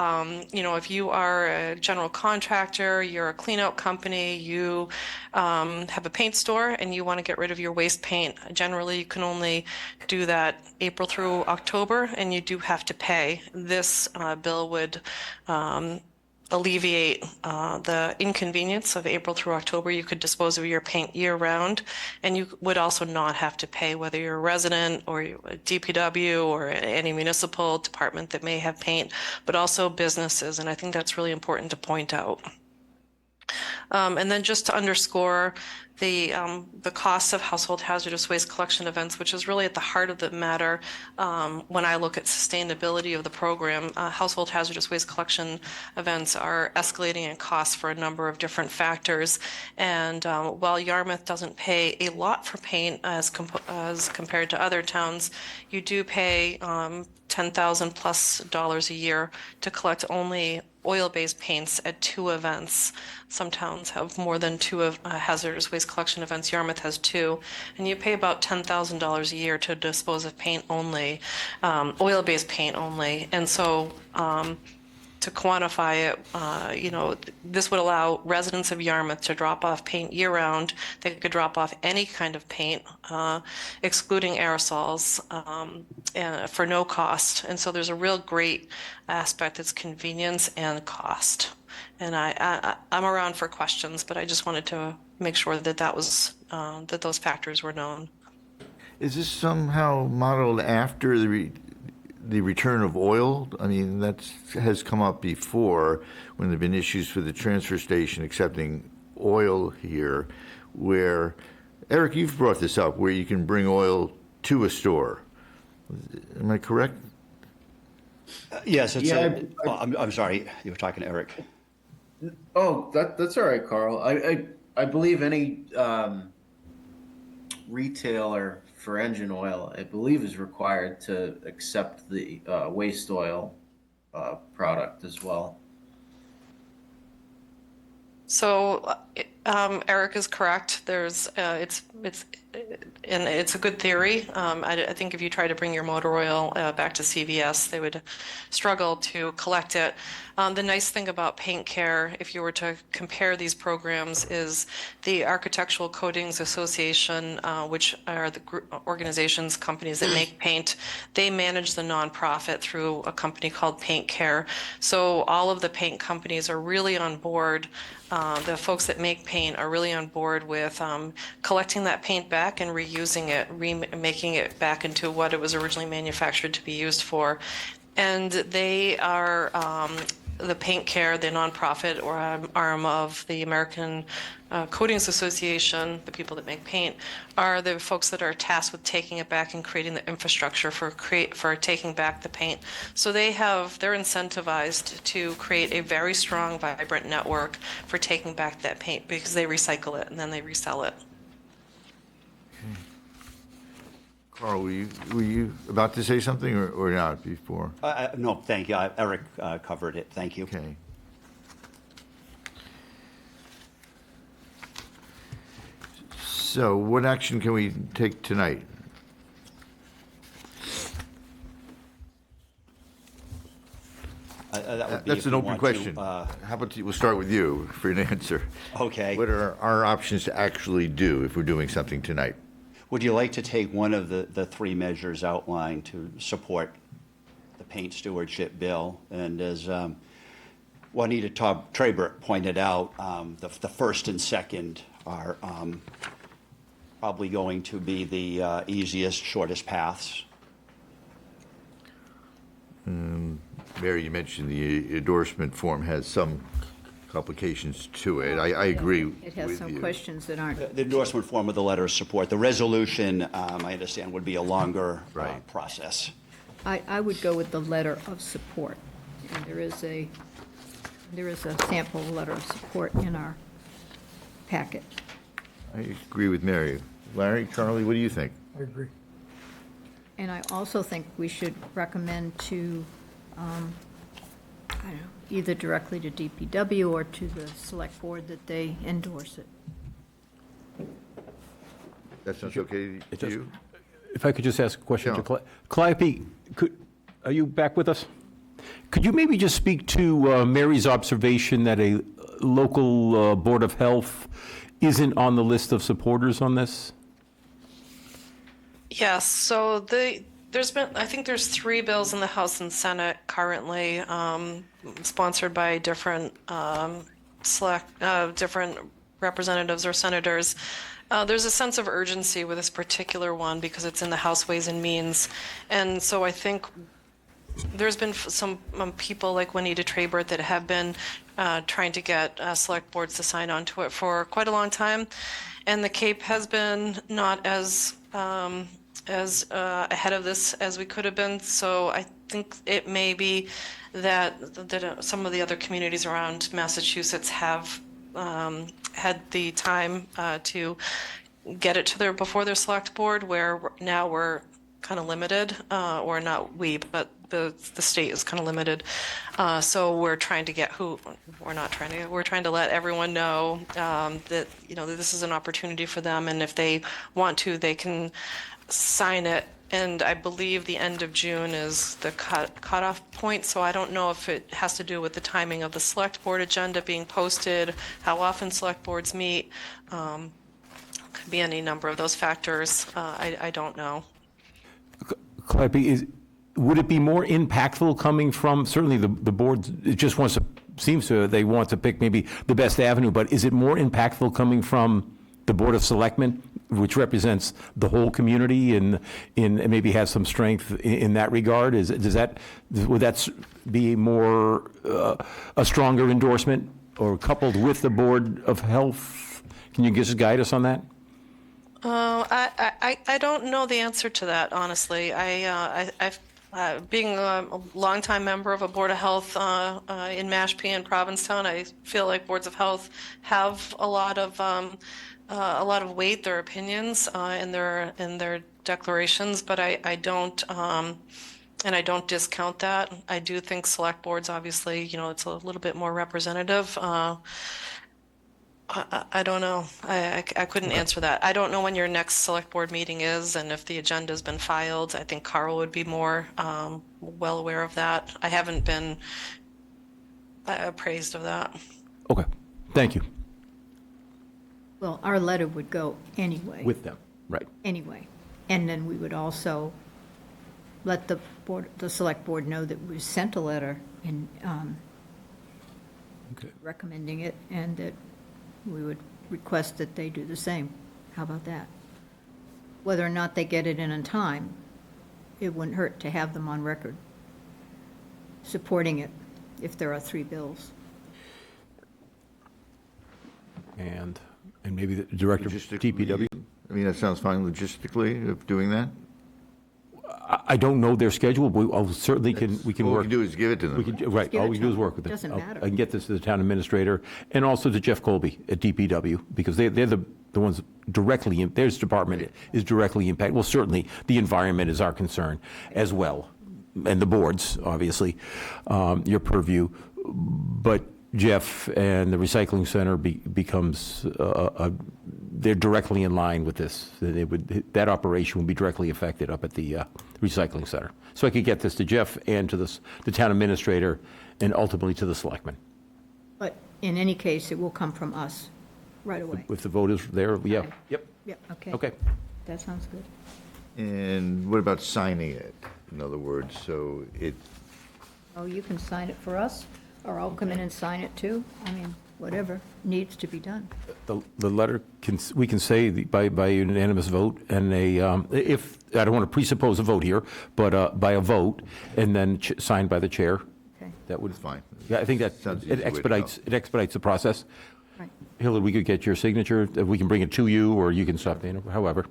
if you are a general contractor, you're a clean out company, you have a paint store and you want to get rid of your waste paint, generally you can only do that April through October, and you do have to pay. This bill would alleviate the inconvenience of April through October. You could dispose of your paint year-round, and you would also not have to pay, whether you're a resident or a DPW or any municipal department that may have paint, but also businesses, and I think that's really important to point out. And then just to underscore the costs of household hazardous waste collection events, which is really at the heart of the matter when I look at sustainability of the program. Household hazardous waste collection events are escalating in costs for a number of different factors. And while Yarmouth doesn't pay a lot for paint as compared to other towns, you do pay $10,000 plus a year to collect only oil-based paints at 2 events. Some towns have more than 2 hazardous waste waste collection events. Yarmouth has 2, and you pay about $10,000 a year to dispose of paint only, oil-based paint only. And so to quantify it, this would allow residents of Yarmouth to drop off paint year-round. They could drop off any kind of paint, excluding aerosols, and for no cost. And so there's a real great aspect. It's convenience and cost. And I'm around for questions, but I just wanted to make sure that that those factors were known. Is this somehow modeled after the return of oil? I mean, that has come up before when there have been issues with the transfer station accepting oil here, where, Eric, you've brought this up, where you can bring oil to a store. Am I correct? Yes, it's Yeah, I'm sorry, you were talking to Eric. Oh, that's all right, Carl. I believe any retailer for engine oil, I believe, is required to accept the waste oil product as well. So Eric is correct. There's and it's a good theory. I think if you try to bring your motor oil back to CVS, they would struggle to collect it. The nice thing about Paint Care, if you were to compare these programs, is the Architectural Coatings Association, which are the organizations, companies that make paint. They manage the nonprofit through a company called Paint Care. So all of the paint companies are really on board. The folks that make paint are really on board with collecting that paint back and reusing it, making it back into what it was originally manufactured to be used for. And they are the Paint Care, the nonprofit or arm of the American Coatings Association, the people that make paint, are the folks that are tasked with taking it back and creating the infrastructure for taking back the paint. So they're incentivized to create a very strong, vibrant network for taking back that paint because they recycle it and then they resell it. Carl, were you about to say something or not before? No, thank you. Eric covered it. Thank you. Okay. So what action can we take tonight? That would be That's if an you open want question. to, How about we'll start with you for an answer. Okay. What are our options to actually do if we're doing something tonight? Would you like to take one of the 3 measures outlined to support the paint stewardship bill? And as Juanita Trabert pointed out, the first and second are probably going to be the easiest, shortest paths. Mary, you mentioned the endorsement form has some complications to it. I agree with you. It has some questions that aren't. The endorsement form of the letter of support. The resolution, I understand, would be a longer Right. process. I would go with the letter of support. And there is a sample letter of support in our packet. I agree with Mary. Larry, Charlie, what do you think? I agree. And I also think we should recommend to, I don't know, either directly to DPW or to the select board that they endorse it. That sounds okay It to does. you? If I could just ask a question to Yeah. Calliope, are you back with us? Could you maybe just speak to Mary's observation that a local Board of Health isn't on the list of supporters on this? Yes, so I think there's 3 bills in the House and Senate currently, sponsored by different different representatives or senators. There's a sense of urgency with this particular one because it's in the House Ways and Means, and so I think there's been some people like Juanita Trabert that have been trying to get select boards to sign on to it for quite a long time, and the Cape has been not as ahead of this as we could have been. So I think it may be that some of the other communities around Massachusetts have had the time to get it to before their select board, where now we're kind of limited, or not we, but the state is kind of limited. So we're trying to we're trying to let everyone know that, that this is an opportunity for them, and if they want to, they can sign it. And I believe the end of June is the cutoff point, so I don't know if it has to do with the timing of the select board agenda being posted, how often select boards meet. Could be any number of those factors. I don't know. Calliope, would it be more impactful coming from, certainly the board, it just seems to, they want to pick maybe the best avenue, but is it more impactful coming from the Board of Selectmen, which represents the whole community and maybe has some strength in that regard? Would that be more, a stronger endorsement, or coupled with the Board of Health? Can you just guide us on that? I don't know the answer to that, honestly. I've being a longtime member of a Board of Health in Mashpee and Provincetown, I feel like boards of health have a lot of weight, their opinions, in their declarations. But I don't, and I don't discount that. I do think select boards, obviously, it's a little bit more representative. I don't know. I couldn't answer that. I don't know when your next select board meeting is, and if the agenda's been filed. I think Carl would be more well aware of that. I haven't been appraised of that. Okay, thank you. Well, our letter would go anyway. With them, right. Anyway. And then we would also let the select board know that we sent a letter in Okay. recommending it, and that we would request that they do the same. How about that? Whether or not they get it in time, it wouldn't hurt to have them on record supporting it if there are 3 bills. And maybe the director of Logistically, DPW? I mean, that sounds fine logistically, of doing that? I don't know their schedule, but I'll certainly we can All we work. can do is give it to them. Right, give all it we to can do is them. work with it. Doesn't matter. I can get this to the town administrator and also to Jeff Colby at DPW, because they're the ones directly, their department is directly impacted. Well, certainly, the environment is our concern as well, and the boards, obviously, your purview. But Jeff and the recycling center becomes, they're directly in line with this. That operation would be directly affected up at the recycling center. So I could get this to Jeff and to the town administrator and ultimately to the selectmen. But in any case, it will come from us right away. If the vote is there, yeah, Okay. yep, Yep, okay. okay. That sounds good. And what about signing it? In other words, so it, Oh, you can sign it for us, or I'll come in and sign it too. I mean, whatever needs to be done. The letter, we can say by unanimous vote, and if, I don't want to presuppose a vote here, but by a vote, and then signed by the chair, Okay, that would. It's fine. Yeah, I think that, Sounds the it easy way to go. expedites the process. right. Hillary, we could get your signature, we can bring it to you, or you can stop, however.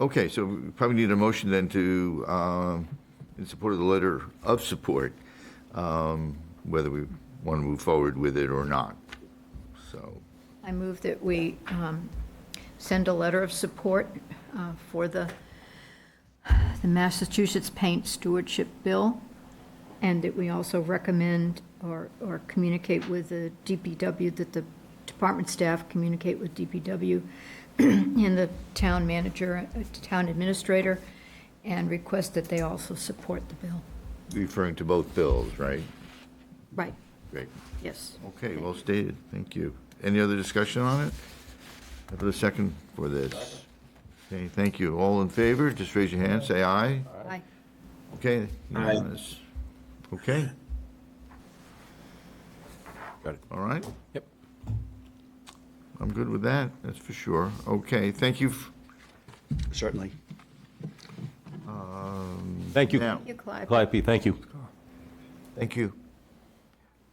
okay, so we probably need a motion then to, in support of the letter of support, whether we want to move forward with it or not. So, I move that we send a letter of support for the Massachusetts Paint Stewardship Bill, and that we also recommend or communicate with the DPW, that the department staff communicate with DPW and the town manager, town administrator, and request that they also support the bill. referring to both bills, right? Right, Great. yes. Okay, well stated. Thank you. Any other discussion on it? Have a second for this. Okay, thank you. All in favor, just raise your hand, say aye. Aye. Okay, unanimous. Okay, Got it. all right? Yep. I'm good with that, that's for sure. Okay, thank you. Certainly. Thank you. Now, Thank you, Clive. Calliope, thank you. thank you.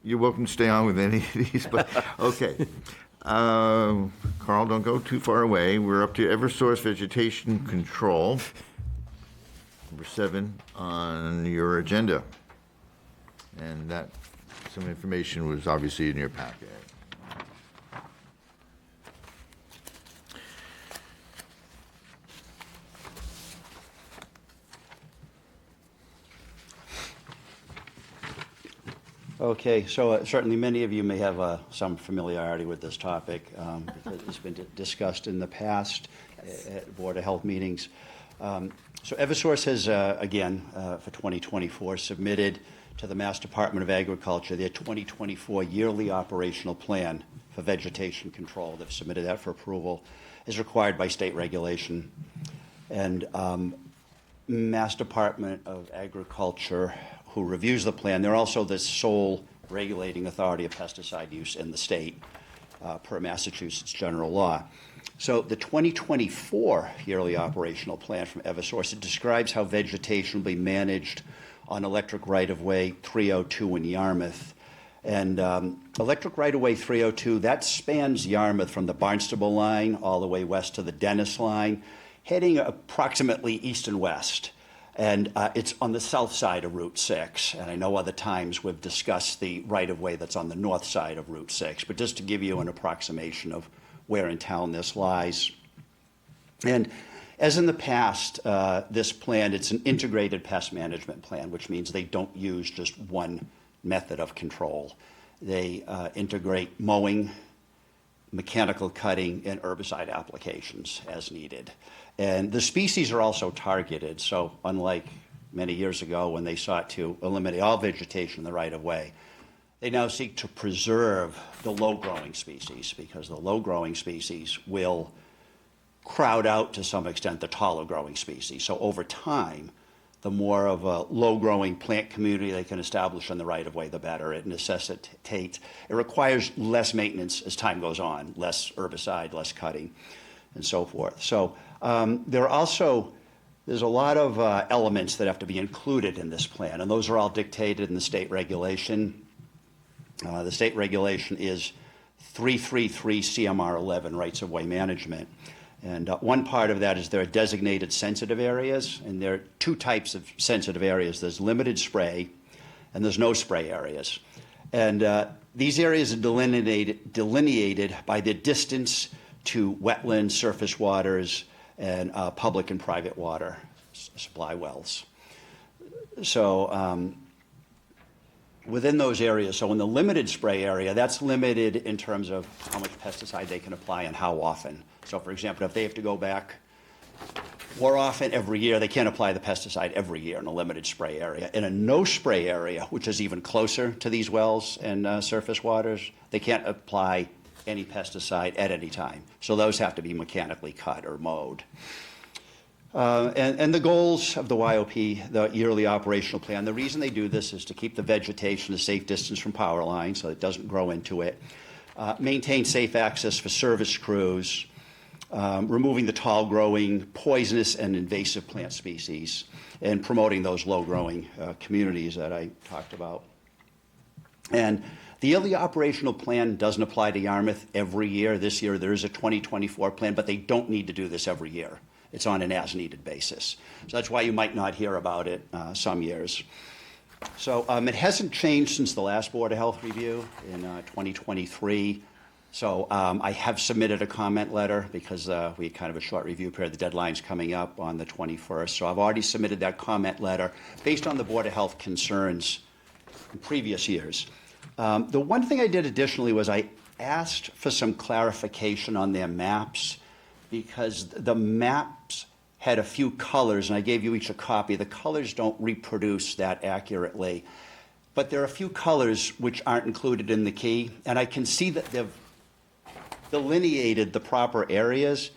You're welcome to stay on with any of these, but, okay. Carl, don't go too far away. We're up to Eversource Vegetation Control, number 7 on your agenda. And that, some information was obviously in your packet. Okay, so certainly many of you may have some familiarity with this topic because it's been discussed in the past at Board of Health meetings. So Eversource has, again, for 2024, submitted to the Mass Department of Agriculture their 2024 yearly operational plan for vegetation control. They've submitted that for approval as required by state regulation. And Mass Department of Agriculture, who reviews the plan, they're also the sole regulating authority of pesticide use in the state per Massachusetts general law. So the 2024 yearly operational plan from Eversource, it describes how vegetation will be managed on electric right-of-way 302 in Yarmouth. And electric right-of-way 302, that spans Yarmouth from the Barnstable line all the way west to the Dennis line, heading approximately east and west. And it's on the south side of Route 6. And I know other times we've discussed the right-of-way that's on the north side of Route 6. But just to give you an approximation of where in town this lies. And as in the past, this plan, it's an integrated pest management plan, which means they don't use just one method of control. They integrate mowing, mechanical cutting, and herbicide applications as needed. And the species are also targeted. So unlike many years ago when they sought to eliminate all vegetation in the right-of-way, they now seek to preserve the low-growing species because the low-growing species will crowd out to some extent the taller-growing species. So over time, the more of a low-growing plant community they can establish in the right-of-way, the better. It requires less maintenance as time goes on, less herbicide, less cutting, and so forth. So there's a lot of elements that have to be included in this plan, and those are all dictated in the state regulation. The state regulation is 333 CMR 11, rights of way management. And one part of that is there are designated sensitive areas, and there are two types of sensitive areas. There's limited spray, and there's no spray areas. And these areas are delineated by the distance to wetlands, surface waters, and public and private water supply wells. So within those areas, so in the limited spray area, that's limited in terms of how much pesticide they can apply and how often. So for example, if they have to go back more often every year, they can't apply the pesticide every year in a limited spray area. In a no spray area, which is even closer to these wells and surface waters, they can't apply any pesticide at any time. So those have to be mechanically cut or mowed. And the goals of the YOP, the yearly operational plan, the reason they do this is to keep the vegetation a safe distance from power lines so it doesn't grow into it, maintain safe access for service crews, removing the tall-growing, poisonous, and invasive plant species, and promoting those low-growing communities that I talked about. And the yearly operational plan doesn't apply to Yarmouth every year. This year there is a 2024 plan, but they don't need to do this every year. It's on an as-needed basis. So that's why you might not hear about it some years. So it hasn't changed since the last Board of Health review in 2023. So I have submitted a comment letter because we had kind of a short review period. The deadline's coming up on the 21st. So I've already submitted that comment letter based on the Board of Health concerns in previous years. The one thing I did additionally was I asked for some clarification on their maps because the maps had a few colors, and I gave you each a copy. The colors don't reproduce that accurately, but there are a few colors which aren't included in the key, and I can see that they've delineated the proper areas.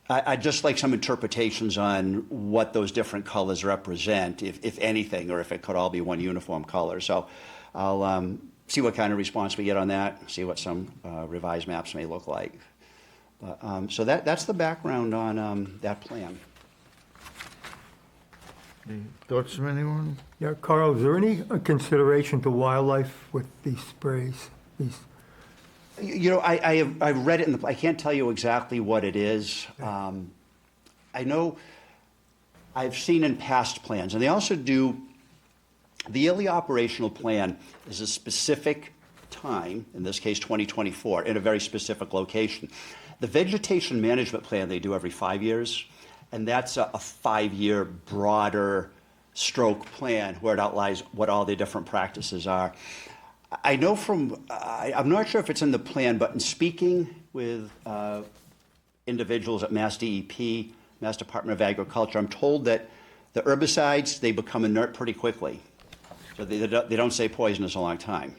I'd just like some interpretations on what those different colors represent, if anything, or if it could all be one uniform color. So I'll see what kind of response we get on that, see what some revised maps may look like. But, so that's the background on that plan. Any thoughts from anyone? Yeah, Carl, is there any consideration to wildlife with these sprays? You know, I've read it I can't tell you exactly what it is. I know I've seen in past plans, and they also do, the yearly operational plan is a specific time, in this case 2024, in a very specific location. The vegetation management plan they do every 5 years, and that's a 5-year broader stroke plan where it outlines what all the different practices are. I know from, I'm not sure if it's in the plan, but in speaking with individuals at Mass DEP, Mass Department of Agriculture, I'm told that the herbicides, they become inert pretty quickly. So they don't stay poisonous a long time.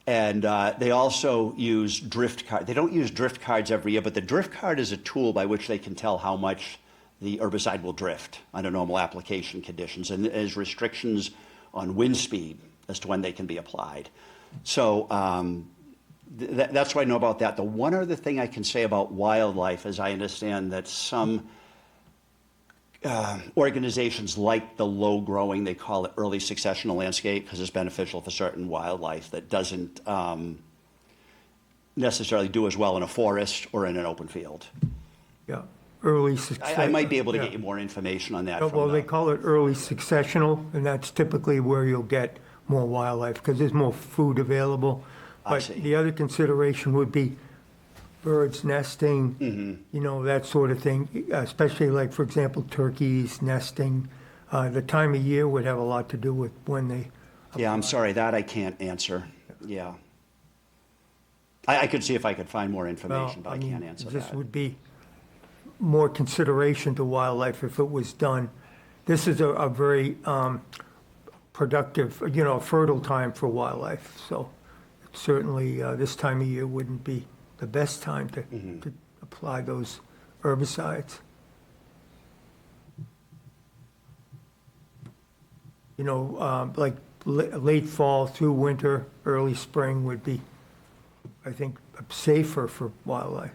And they also use drift card. They don't use drift cards every year, but the drift card is a tool by which they can tell how much the herbicide will drift under normal application conditions. And there's restrictions on wind speed as to when they can be applied. So that's what I know about that. The one other thing I can say about wildlife is I understand that some organizations like the low growing, they call it early successional landscape because it's beneficial for certain wildlife that doesn't necessarily do as well in a forest or in an open field. Yeah, early succession. I might be able to get yeah. you more information on that. Well, from they the- call it early successional, and that's typically where you'll get more wildlife, because there's more food available. I But see. the other consideration would be birds nesting, Mm-hmm. you know, that sort of thing, especially like, for example, turkeys nesting. The time of year would have a lot to do with when they, Yeah, I'm sorry, that I can't answer. Yeah. I could see if I could find more well, information, but I mean, can't answer this that. would be more consideration to wildlife if it was done. This is a very productive, you know, fertile time for wildlife, so certainly this time of year wouldn't be the best time to apply those herbicides. You know, like late fall through winter, early spring would be, I think, safer for wildlife.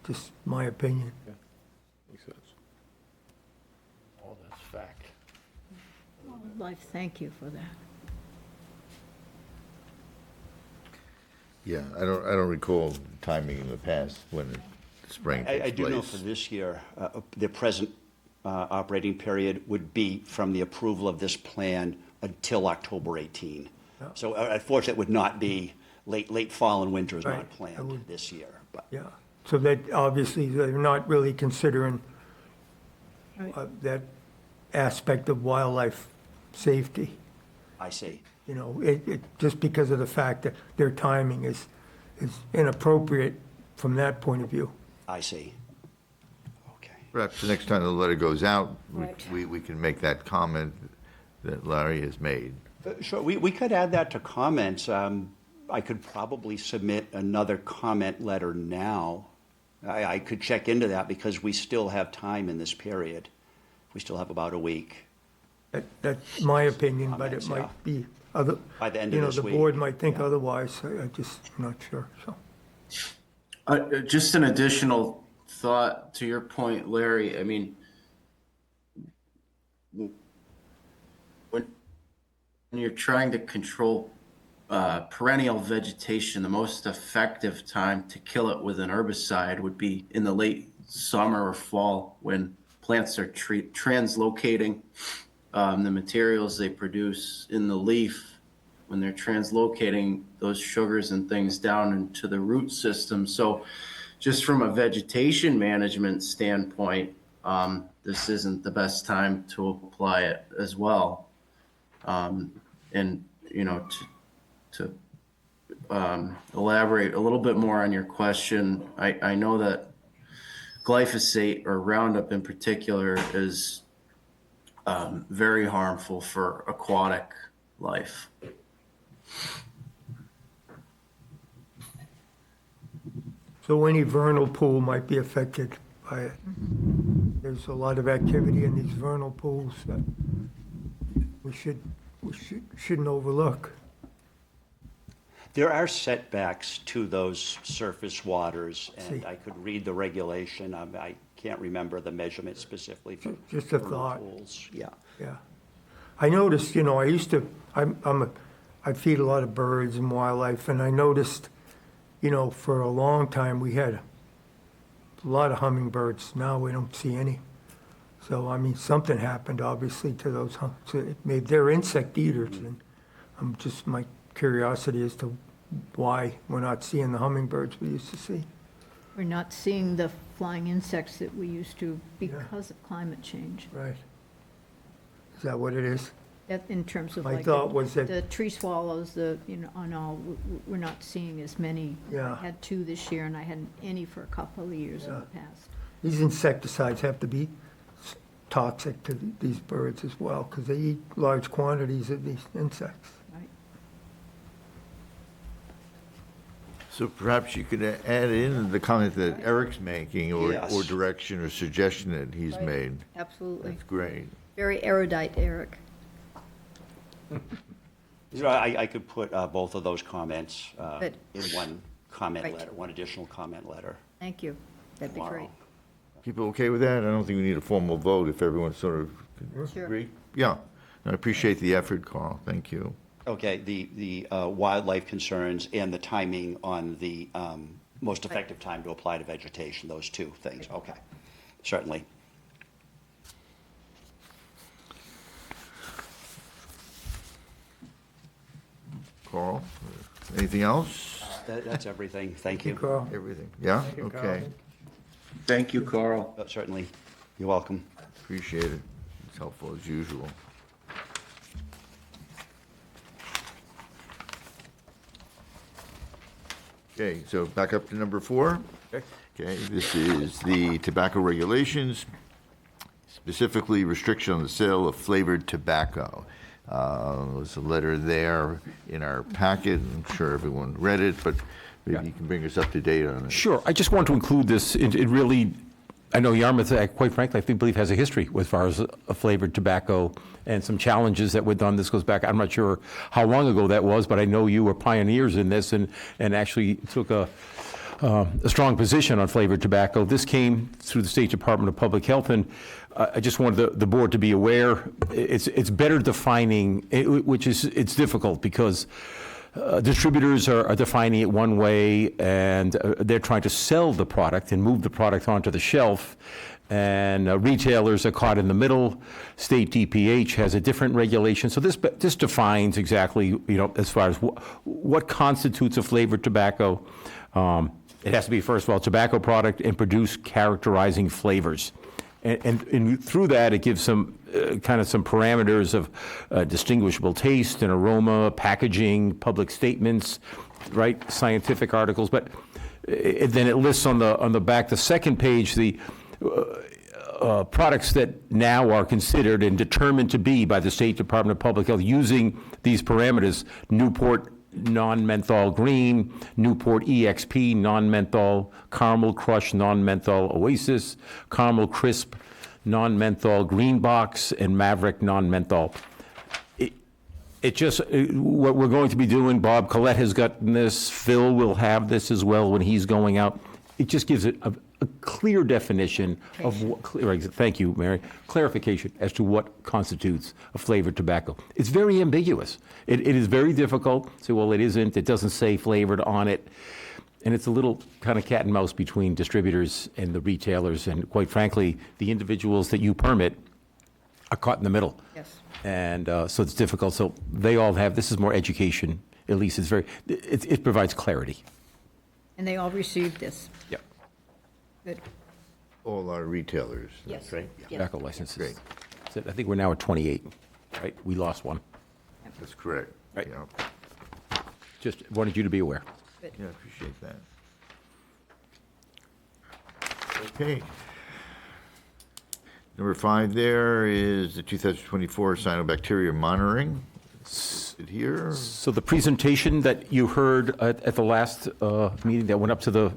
Just my opinion. Makes sense. Oh, that's fact. Life, thank you for that. Yeah, I don't recall timing in the past when the spraying takes I do know place. for this year, the present operating period would be from the approval of this plan until October 18. So unfortunately, it would not be late fall and winter is Right. not planned this year. But Yeah, so that obviously they're not really considering Right. that aspect of wildlife safety. I see. You know, just because of the fact that their timing is inappropriate from that point of view. I see. Okay. Perhaps the next time the letter goes out, Right. we can make that comment that Larry has made. Sure, we could add that to comments. I could probably submit another comment letter now. I could check into that because we still have time in this period. We still have about a week. That's my opinion, but it Comments, yeah. might be other. By the end you of know, this the week, board might think yeah. otherwise. I'm not sure, so. Just an additional thought to your point, Larry. I mean, when you're trying to control perennial vegetation, the most effective time to kill it with an herbicide would be in the late summer or fall when plants are translocating the materials they produce in the leaf. When they're translocating those sugars and things down into the root system. So just from a vegetation management standpoint, this isn't the best time to apply it as well. And, you know, to elaborate a little bit more on your question, I know that glyphosate or Roundup in particular is very harmful for aquatic life. So any vernal pool might be affected by it. There's a lot of activity in these vernal pools that we shouldn't overlook. There are setbacks to those surface waters, and See. I could read the regulation. I can't remember the measurement specifically for Just a vernal thought. pools. Yeah. Yeah. I noticed, you know, I feed a lot of birds and wildlife, and I noticed, you know, for a long time, we had a lot of hummingbirds. Now we don't see any. So, I mean, something happened, obviously, to those, they're insect eaters, and my curiosity as to why we're not seeing the hummingbirds we used to see. We're not seeing the flying insects that we used to because of climate change. Right. Is that what it is? That in terms of My like thought was that- the tree swallows, on all, we're not seeing as many. Yeah. I had 2 this year and I hadn't any for a couple of years in the past. These insecticides have to be toxic to these birds as well, because they eat large quantities of these insects. Right. So perhaps you could add in the comment that Eric's making, or Yes. direction or suggestion that he's Right. made. Absolutely. That's great. Very erudite, Eric. You know, I could put both of those comments Good. in one comment Right. letter, one additional comment letter Thank you. That'd be tomorrow. great. People okay with that? I don't think we need a formal vote if everyone sort of Sure. agree. Yeah, I appreciate the effort, Carl. Thank you. Okay, the wildlife concerns and the timing on the most effective time to apply to vegetation, those two things, okay, certainly. Carl, anything else? That's everything, thank you. Carl? Everything? Yeah? Okay. Thank you, Carl. Certainly, you're welcome. Appreciate it. It's helpful as usual. Okay, so back up to number 4. Okay, this is the tobacco regulations, specifically restriction on the sale of flavored tobacco. There's a letter there in our packet. I'm sure everyone read it, but maybe you can bring us up to date on it. Sure, I just want to include this, it really, I know Yarmouth, quite frankly, I believe has a history as far as flavored tobacco and some challenges that were done. This goes back, I'm not sure how long ago that was, but I know you were pioneers in this and actually took a strong position on flavored tobacco. This came through the State Department of Public Health, and I just wanted the board to be aware. It's better defining, it's difficult because distributors are defining it one way, and they're trying to sell the product and move the product onto the shelf. And retailers are caught in the middle. State DPH has a different regulation. So this defines exactly, as far as what constitutes a flavored tobacco. It has to be, first of all, a tobacco product and produce characterizing flavors. And through that, it gives some some parameters of distinguishable taste and aroma, packaging, public statements, right, scientific articles. But then it lists on the back, the second page, the products that now are considered and determined to be by the State Department of Public Health using these parameters: Newport non-menthol green, Newport EXP non-menthol, Caramel Crush non-menthol Oasis, Caramel Crisp non-menthol Green Box, and Maverick non-menthol. What we're going to be doing, Bob Collette has gotten this, Phil will have this as well when he's going out. It just gives it a clear definition of what, thank you, Mary, clarification as to what constitutes a flavored tobacco. It's very ambiguous. It is very difficult to say, well, it isn't, it doesn't say flavored on it. And it's a little kind of cat and mouse between distributors and the retailers. And quite frankly, the individuals that you permit are caught in the middle. Yes. And so it's difficult. So they all have, this is more education, at least it provides clarity. And they all received this. Yep. Good. All our retailers, Yes. that's right? Yes. Tobacco licenses. Great. So I think we're now at 28, right? We lost one. That's correct. Right. Yeah, Just wanted you to be aware. yeah, I appreciate that. Okay. Number 5 there is the 2024 cyanobacteria monitoring. Is it here? So the presentation that you heard at the last meeting that went up to the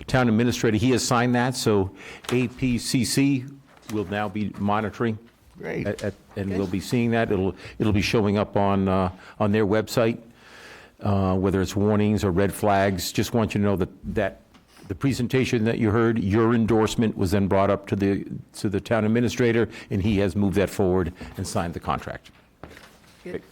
town administrator, he has signed that, so APCC will now be monitoring. Great. And we'll be seeing that. It'll be showing up on their website, whether it's warnings or red flags. Just want you to know that the presentation that you heard, your endorsement was then brought up to the town administrator, and he has moved that forward and signed the contract. Good.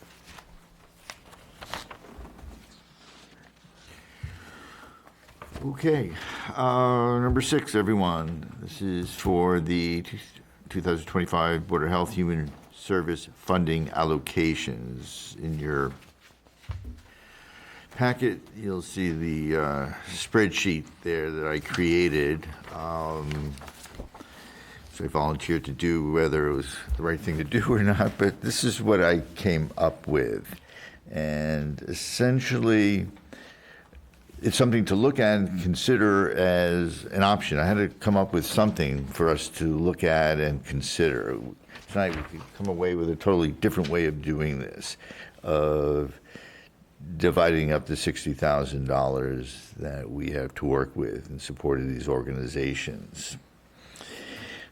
Okay, number 6, everyone. This is for the 2025 Board of Health Human Service funding allocations. In your packet, you'll see the spreadsheet there that I created. So I volunteered to do whether it was the right thing to do or not, but this is what I came up with. And essentially, it's something to look at and consider as an option. I had to come up with something for us to look at and consider. Tonight, we could come away with a totally different way of doing this, of dividing up the $60,000 that we have to work with in support of these organizations.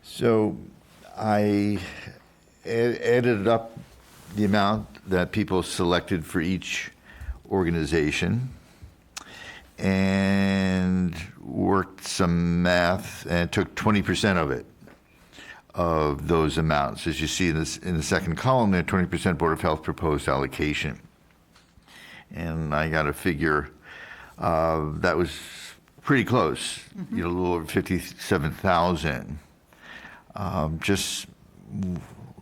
So I added up the amount that people selected for each organization and worked some math and took 20% of it, of those amounts. As you see in the second column there, 20% Board of Health proposed allocation. And I got a figure that was pretty close, a little over 57,000. Just a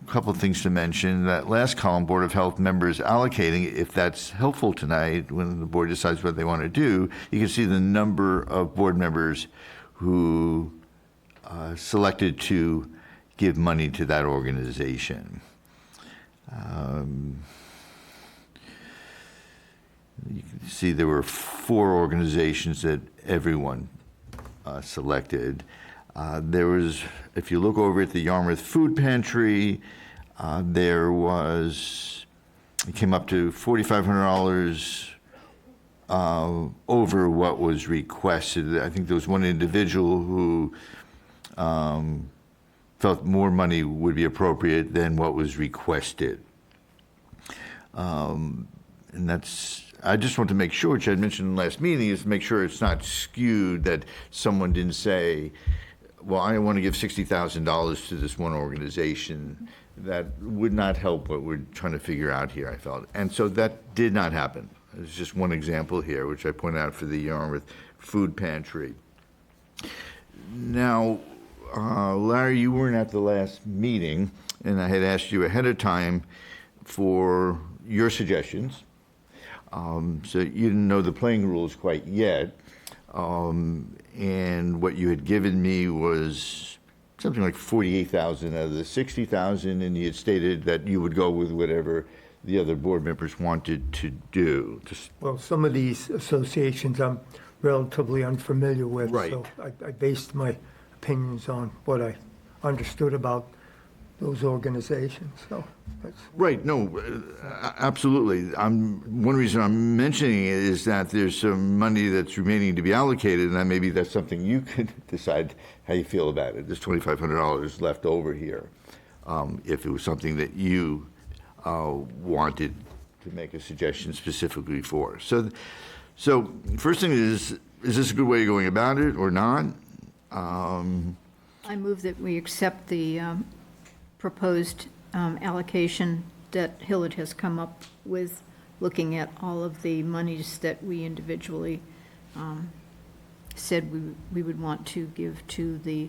couple of things to mention. That last column, Board of Health members allocating, if that's helpful tonight when the board decides what they want to do, you can see the number of board members who selected to give money to that organization. You can see there were 4 organizations that everyone selected. There was, if you look over at the Yarmouth Food Pantry, it came up to $4,500 over what was requested. I think there was one individual who felt more money would be appropriate than what was requested. And I just want to make sure, which I mentioned in the last meeting, is to make sure it's not skewed, that someone didn't say, well, I want to give $60,000 to this one organization. That would not help what we're trying to figure out here, I felt. And so that did not happen. It's just one example here, which I point out for the Yarmouth Food Pantry. Now, Larry, you weren't at the last meeting, and I had asked you ahead of time for your suggestions. So you didn't know the playing rules quite yet. And what you had given me was something like 48,000 out of the 60,000, and you had stated that you would go with whatever the other board members wanted to do. Well, some of these associations I'm relatively unfamiliar with. Right. So I based my opinions on what I understood about those organizations, so that's. Right, no, absolutely. One reason I'm mentioning it is that there's some money that's remaining to be allocated, and that maybe that's something you could decide how you feel about it. There's $2,500 left over here, if it was something that you wanted to make a suggestion specifically for. So first thing is this a good way of going about it or not? I move that we accept the proposed allocation that Hillard has come up with, looking at all of the monies that we individually said we would want to give to the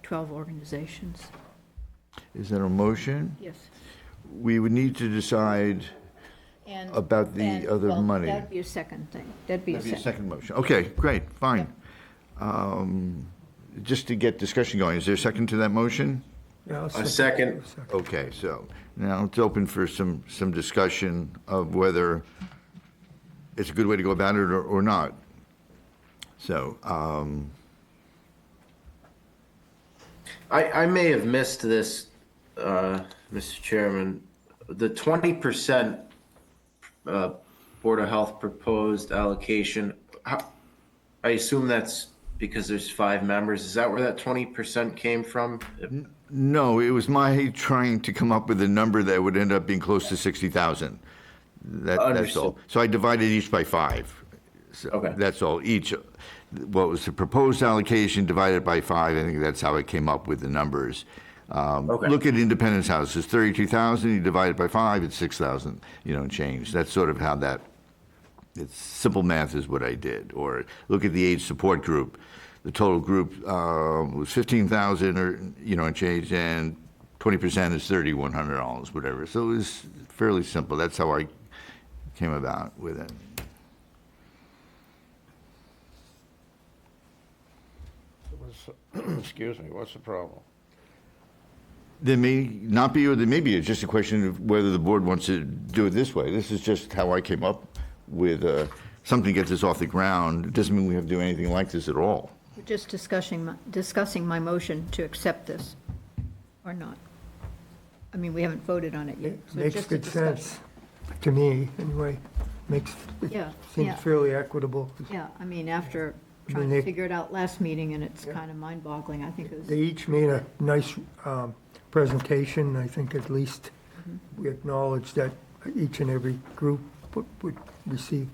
12 organizations. Is that a motion? Yes. We would need to decide about the other money. That'd be a second thing. That'd be a That'd be a second. second motion. Okay, great, fine. Just to get discussion going, is there a second to that motion? Yeah, A second. Okay, so now it's open for some discussion of whether it's a good way to go about it or not. So, I may have missed this, Mr. Chairman. The 20% Board of Health proposed allocation, I assume that's because there's 5 members. Is that where that 20% came from? no, it was my trying to come up with a number that would end up being close to 60,000. That's all. Understood. So I divided each by 5. So Okay. that's all. Each, what was the proposed allocation divided by 5, I think that's how I came up with the numbers. Okay. Look at Independence House, it's 32,000, you divide it by 5, it's 6,000, and change. That's sort of how that, it's simple math is what I did. Or look at the age support group. The total group was 15,000 or, and change, and 20% is $3,100, whatever. So it was fairly simple. That's how I came about with it. Excuse me, what's the problem? There may not be, or there may be. It's just a question of whether the board wants to do it this way. This is just how I came up with something to get this off the ground. It doesn't mean we have to do anything like this at all. We're just discussing my motion to accept this, or not. I mean, we haven't voted on it yet. so Makes just a good discussion. sense, to me, anyway. It Yeah, seems yeah. fairly equitable. Yeah, I mean, after I trying mean, to they- figure it out last meeting, and it's kind of mind-boggling, I think it They was, each made a nice presentation. I think at least we acknowledge that each and every group would receive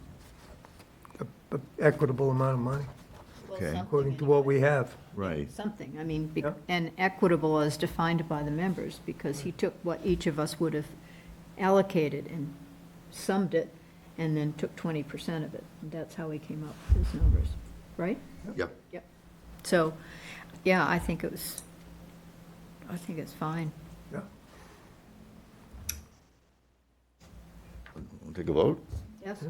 a equitable amount of money, well, Okay. something according to anyway. what we have. Right. Something, I mean, Yep. and equitable as defined by the members, because he took what each of us would have allocated and summed it, and then took 20% of it. And that's how he came up with his numbers, right? Yep. Yep. So, yeah, I think it's fine. Yeah. We'll take a vote. Yes?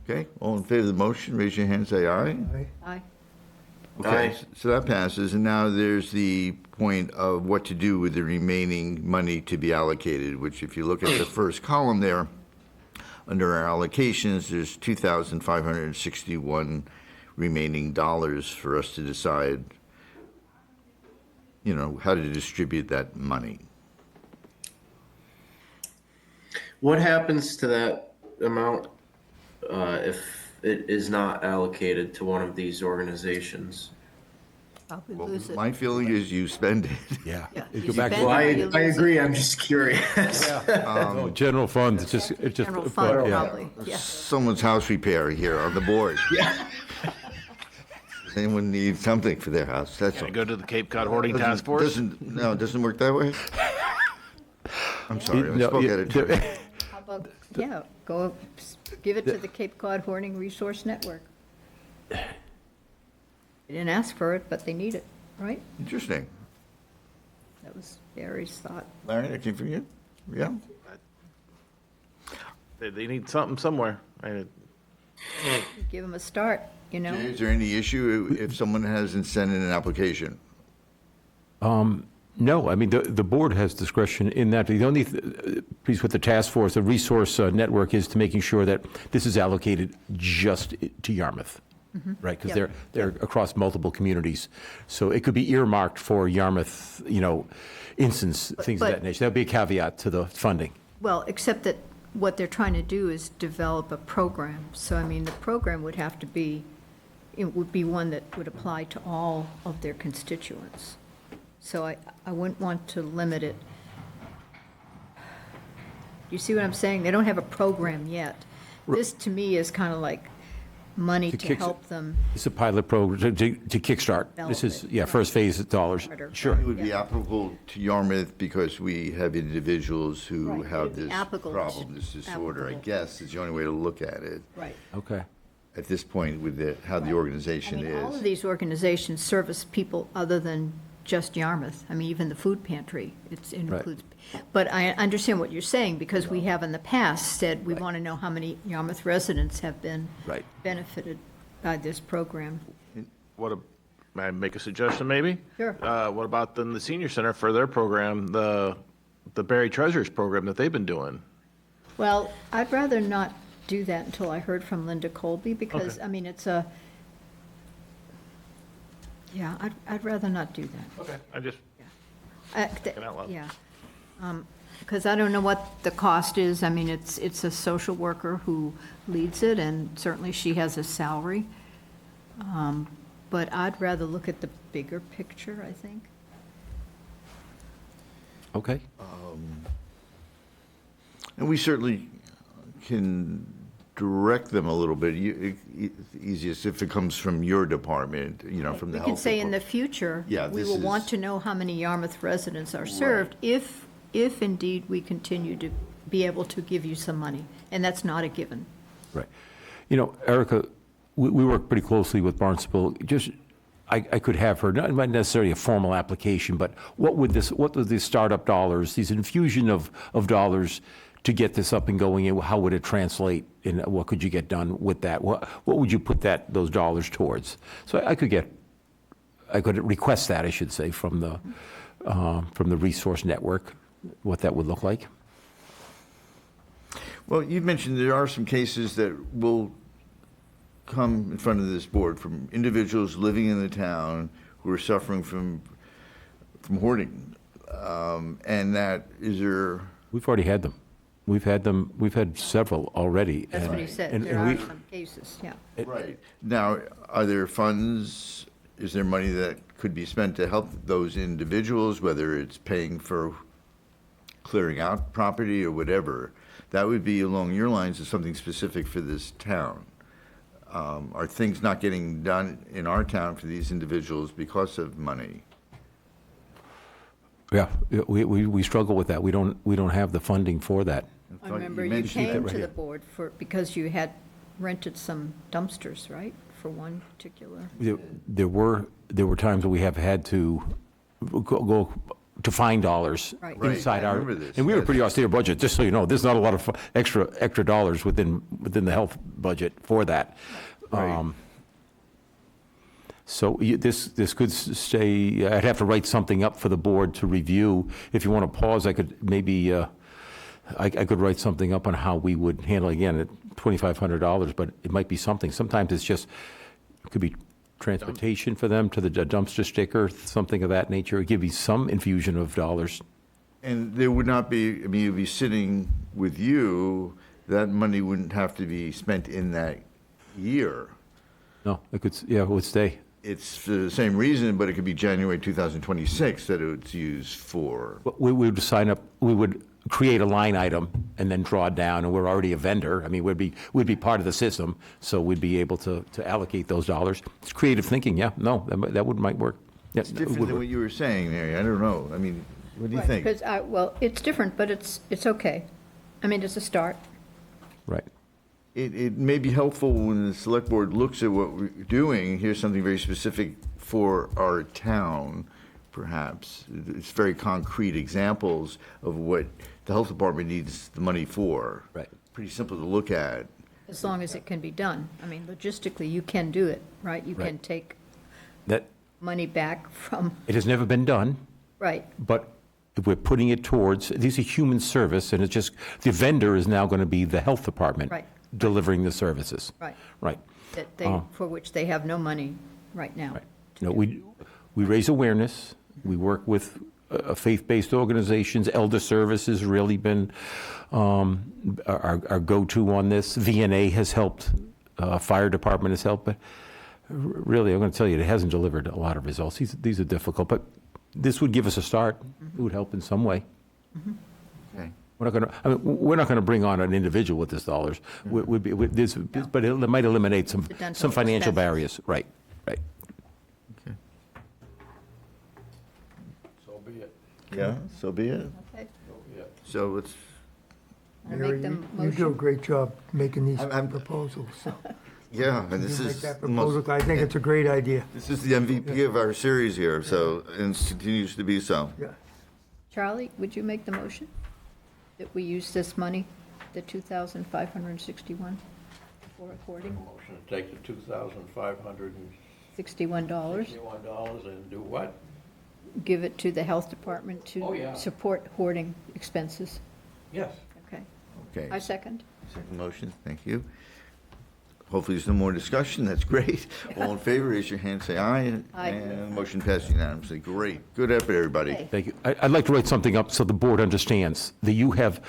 Okay, all in favor of the motion, raise your hand, say aye. Aye. Aye. Okay, Aye. so that passes, and now there's the point of what to do with the remaining money to be allocated, which if you look at the first column there, under our allocations, there's $2,561 remaining dollars for us to decide, how to distribute that money. What happens to that amount if it is not allocated to one of these organizations? Probably Well, lose it. my feeling is you spend it. Yeah. Yeah, You you go back spend to it. Well, I agree. I'm just curious. general fund, it's just. General fund, yeah. probably, yeah. Someone's house repair here on the board. Does anyone need something for their house? That's all. Go to the Cape Cod Hoarding Task Force? No, it doesn't work that way? I'm sorry, I No, spoke yeah, out of turn. How about, yeah, go, give it to the Cape Cod Hoarding Resource Network. They didn't ask for it, but they need it, right? Interesting. That was Barry's thought. Larry, that came from you? Yeah? They need something somewhere. Give them a start, Is there any issue if someone hasn't sent in an application? No, I mean, the board has discretion in that. The only piece with the task force, the resource network, is to making sure that this is allocated just to Yarmouth, right? Because Yep. they're across multiple communities. So it could be earmarked for Yarmouth, instance, things of but- that nature. That would be a caveat to the funding. Well, except that what they're trying to do is develop a program. So, I mean, the program would have to be, it would be one that would apply to all of their constituents. So I wouldn't want to limit it. You see what I'm saying? They don't have a program yet. This, to me, is kind of like money To to kick- help them. It's a pilot program to kickstart. This is, Develop it. yeah, first phase of dollars. Harder. Sure. It would be Yeah. applicable to Yarmouth because we have individuals who Right, have it'd be this applicable to- problem, this disorder, I applicable. guess, is the only way to look at it Right. Okay. at this point with how the I organization mean, all of is. these organizations service people other than just Yarmouth. I mean, even the food pantry, it Right. includes. But I understand what you're saying, because we have in the past said, we want to know how many Yarmouth residents have been Right. benefited by this program. May I make a suggestion, maybe? Sure. What about then the senior center for their program, the Berry Treasures program that they've been doing? Well, I'd rather not do that until I heard from Linda Colby, because, Okay. I mean, yeah, I'd rather not do that. Okay. I just, Thinking out loud. Yeah. Because I don't know what the cost is. I mean, it's a social worker who leads it, and certainly she has a salary. But I'd rather look at the bigger picture, I think. Okay. And we certainly can direct them a little bit. It's easiest if it comes from your department, from the We health. can say in the department. future, Yeah, we this will want is- to know how many Yarmouth residents are served, if indeed we continue to be able to give you some money. And that's not a given. Right. Erica, we work pretty closely with Barnstable. Just, I could have her, not necessarily a formal application, but what would the startup dollars, these infusion of dollars to get this up and going, and how would it translate, and what could you get done with that? What would you put those dollars towards? So I could request that, I should say, from the from the resource network, what that would look like. Well, you mentioned there are some cases that will come in front of this board from individuals living in the town who are suffering from hoarding. And that, is there, We've already had them. We've had several already. That's what he and- said, and- there and are we- some cases, yeah. right. Now, are there funds, is there money that could be spent to help those individuals, whether it's paying for clearing out property or whatever? That would be along your lines of something specific for this town. Are things not getting done in our town for these individuals because of money? Yeah, we struggle with that. We don't have the funding for that. I thought remember you mentioned that came right to the here. board because you had rented some dumpsters, right, for one particular? There were times when we have had to go to find dollars Right. Right, inside I our, remember this, and we have a yes. pretty austere budget, just so you know. There's not a lot of extra dollars within the health budget for that. Right. So this could stay, I'd have to write something up for the board to review. If you want to pause, I could maybe, I could write something up on how we would handle, again, at $2,500, but it might be something. Sometimes it's just, it could be transportation for them to the dumpster sticker, something of that nature. It'd give you some infusion of dollars. And there would not be, I mean, it would be sitting with you, that money wouldn't have to be spent in that year. No, it could, yeah, it would stay. It's for the same reason, but it could be January 2026 that it's used for. But we would sign up, we would create a line item and then draw down, and we're already a vendor. I mean, we'd be part of the system, so we'd be able to allocate those dollars. It's creative thinking, yeah, no, might work. Yeah, It's it different would than work. what you were saying, Mary. I don't know. I mean, what do you think? Because, well, it's different, but it's okay. I mean, it's a start. Right. It may be helpful when the select board looks at what we're doing, here's something very specific for our town, perhaps. It's very concrete examples of what the health department needs the money for. Right. Pretty simple to look at. As long as it can be done. I mean, logistically, you can do it, right? You can Right. take That, money back from, it has never been done, right, but if we're putting it towards, these are human service, and it's just, the vendor is now going to be the health department. Right. Delivering the services. right, Right. that they, Oh. for which they have no money right now. Right. You know, we raise awareness. We work with faith-based organizations. Elder Service has really been our go-to on this. VNA has helped. Fire Department has helped. But really, I'm going to tell you, it hasn't delivered a lot of results. These are difficult, but this would give us a start. It would help in some way. Okay. We're not going to bring on an individual with this dollars. Would be with this, but it might eliminate some dental financial expenses. barriers. Right. Yeah, so be it. Okay. So it's, I Mary, make the you do a motion. great job making these I'm- proposals. So yeah, and this you make is, that the most- proposal, I think it's a great idea. this is the MVP of our series here, so, and it continues to be so. Yeah. Charlie, would you make the motion that we use this money, the 2,561 for recording, Motion to take the $2,561 $61, and do what? give it to the health department Oh, to yeah. support hoarding expenses. Yes. Okay. Okay. I second. Second motion, thank you. Hopefully there's no more discussion, that's great. All in favor, raise your hand, say aye. Aye. And motion passed unanimously, great. Good effort, everybody. Okay. Thank you. I'd like to write something up so the board understands that you have,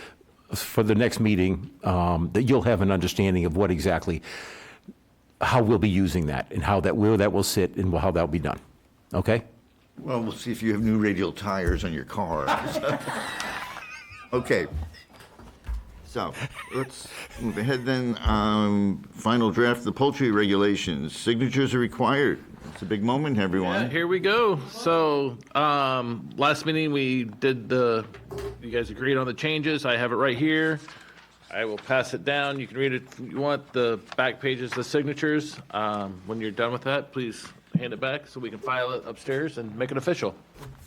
for the next meeting, that you'll have an understanding of what exactly, how we'll be using that, and how that, where that will sit, and how that'll be done. Okay? Well, we'll see if you have new radial tires on your car. Okay. So, let's move ahead then. Final draft of the poultry regulations. Signatures are required. It's a big moment, Yeah, everyone. here we go. So, last meeting we did you guys agreed on the changes. I have it right here. I will pass it down. You can read it if you want. The back pages, the signatures. When you're done with that, please hand it back so we can file it upstairs and make it official.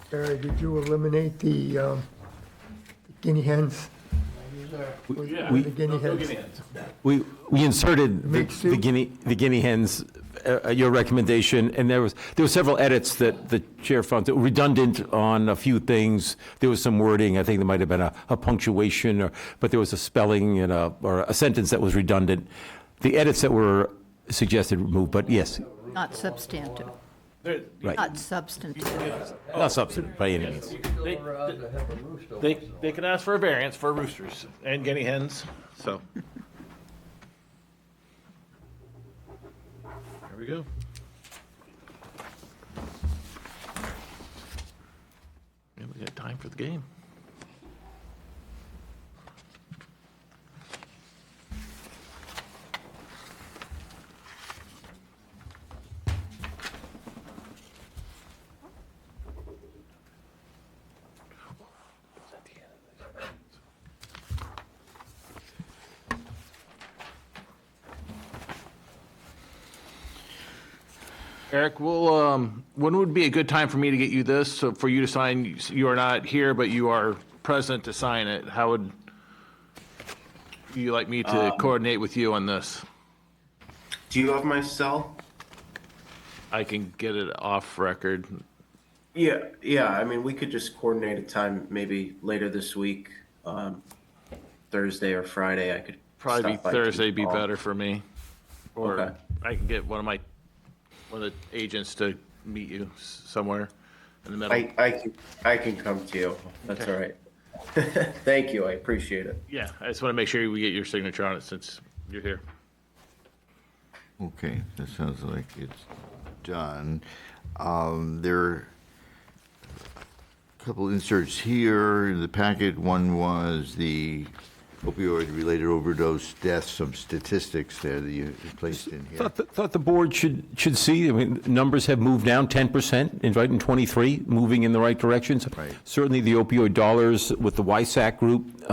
Barry, did you eliminate the guinea hens? Yeah. The guinea hens? We inserted Mixed soup? the guinea hens your recommendation, and there were several edits that the chair found that were redundant on a few things. There was some wording, I think there might have been a punctuation, but there was a spelling and or a sentence that was redundant. The edits that were suggested removed, but yes, Not substantive, right, not substantive. not substantive by any means. They can ask for a variance for roosters and guinea hens, so. There we go. And we got time for the game. Eric, when would be a good time for me to get you this, so for you to sign? You are not here, but you are present to sign it. How would you like me to coordinate with you on this? Do you have my cell? I can get it off record. Yeah. I mean, we could just coordinate a time maybe later this week, Thursday or Friday. I could Probably stop by Thursday be call. better for me. Or Okay. I can get one of the agents to meet you somewhere in the middle. I can come to you. That's all right. Thank you. I appreciate it. Yeah, I just want to make sure we get your signature on it since you're here. Okay, that sounds like it's done. There are a couple inserts here in the packet. One was the opioid-related overdose deaths, some statistics there that you placed in here. Thought the board should see, I mean, numbers have moved down 10% in 23, moving in the right directions. Right. Certainly the opioid dollars with the YSAC group,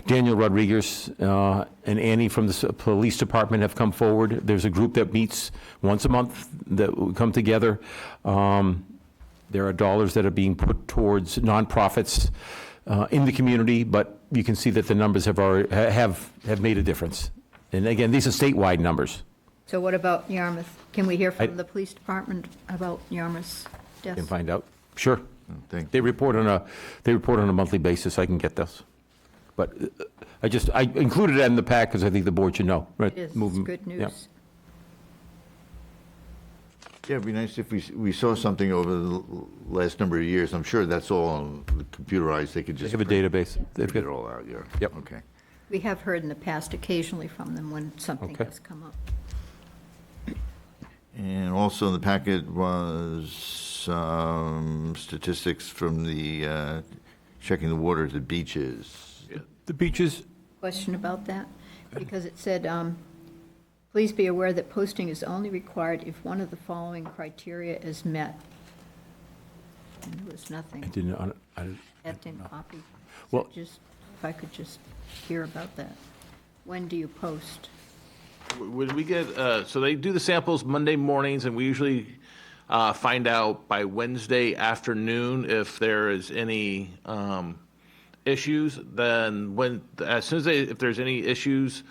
Daniel Rodriguez and Annie from the police department have come forward. There's a group that meets once a month that will come together. There are dollars that are being put towards nonprofits in the community, but you can see that the numbers have made a difference. And again, these are statewide numbers. So what about Yarmouth? Can we hear from the police department about Yarmouth's Can deaths? find out. Sure. Thank They report on a monthly basis. I can get those. But I included that in the pack because I think the board should know. Right? It is, it's Moving- good yeah. news. Yeah, it'd be nice if we saw something over the last number of years. I'm sure that's all computerized. They could They just have a print database. They've it got, all out, yeah. Yep. Okay. We have heard in the past occasionally from them when something Okay. has come up. And also in the packet was some statistics from the checking the water at the beaches. the beaches, Question about that? Because it said, please be aware that posting is only required if one of the following criteria is met. And there was I nothing. didn't, That didn't copy. Well- So just, if I could just hear about that. When do you post? When we get, so they do the samples Monday mornings, and we usually find out by Wednesday afternoon if there is any issues. Then as soon as if there's any issues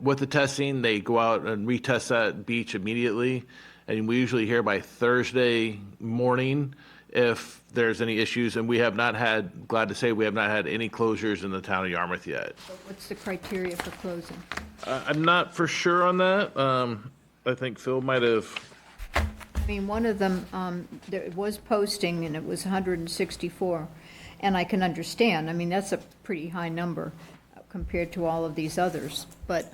with the testing, they go out and retest that beach immediately. And we usually hear by Thursday morning if there's any issues. And we have not had, glad to say, we have not had any closures in the town of Yarmouth yet. What's the criteria for closing? I'm not for sure on that. I think Phil might have. I mean, one of them, there was posting, and it was 164, and I can understand, I mean, that's a pretty high number compared to all of these others, but,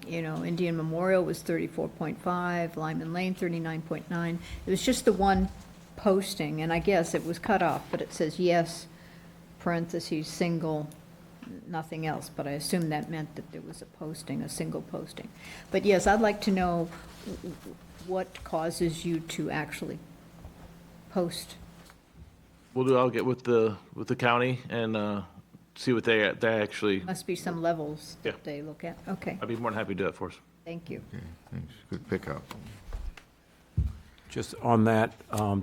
you know, Indian Memorial was 34.5, Lyman Lane 39.9. It was just the one posting, and I guess it was cut off, but it says yes, parentheses, single, nothing else, but I assume that meant that there was a posting, a single posting. But yes, I'd like to know what causes you to actually post. I'll get with the county and see what they actually. Must be some levels Yeah. that they look at. Okay, I'd be more than happy to do that for us. thank you. Okay, thanks. Good pickup. just on that,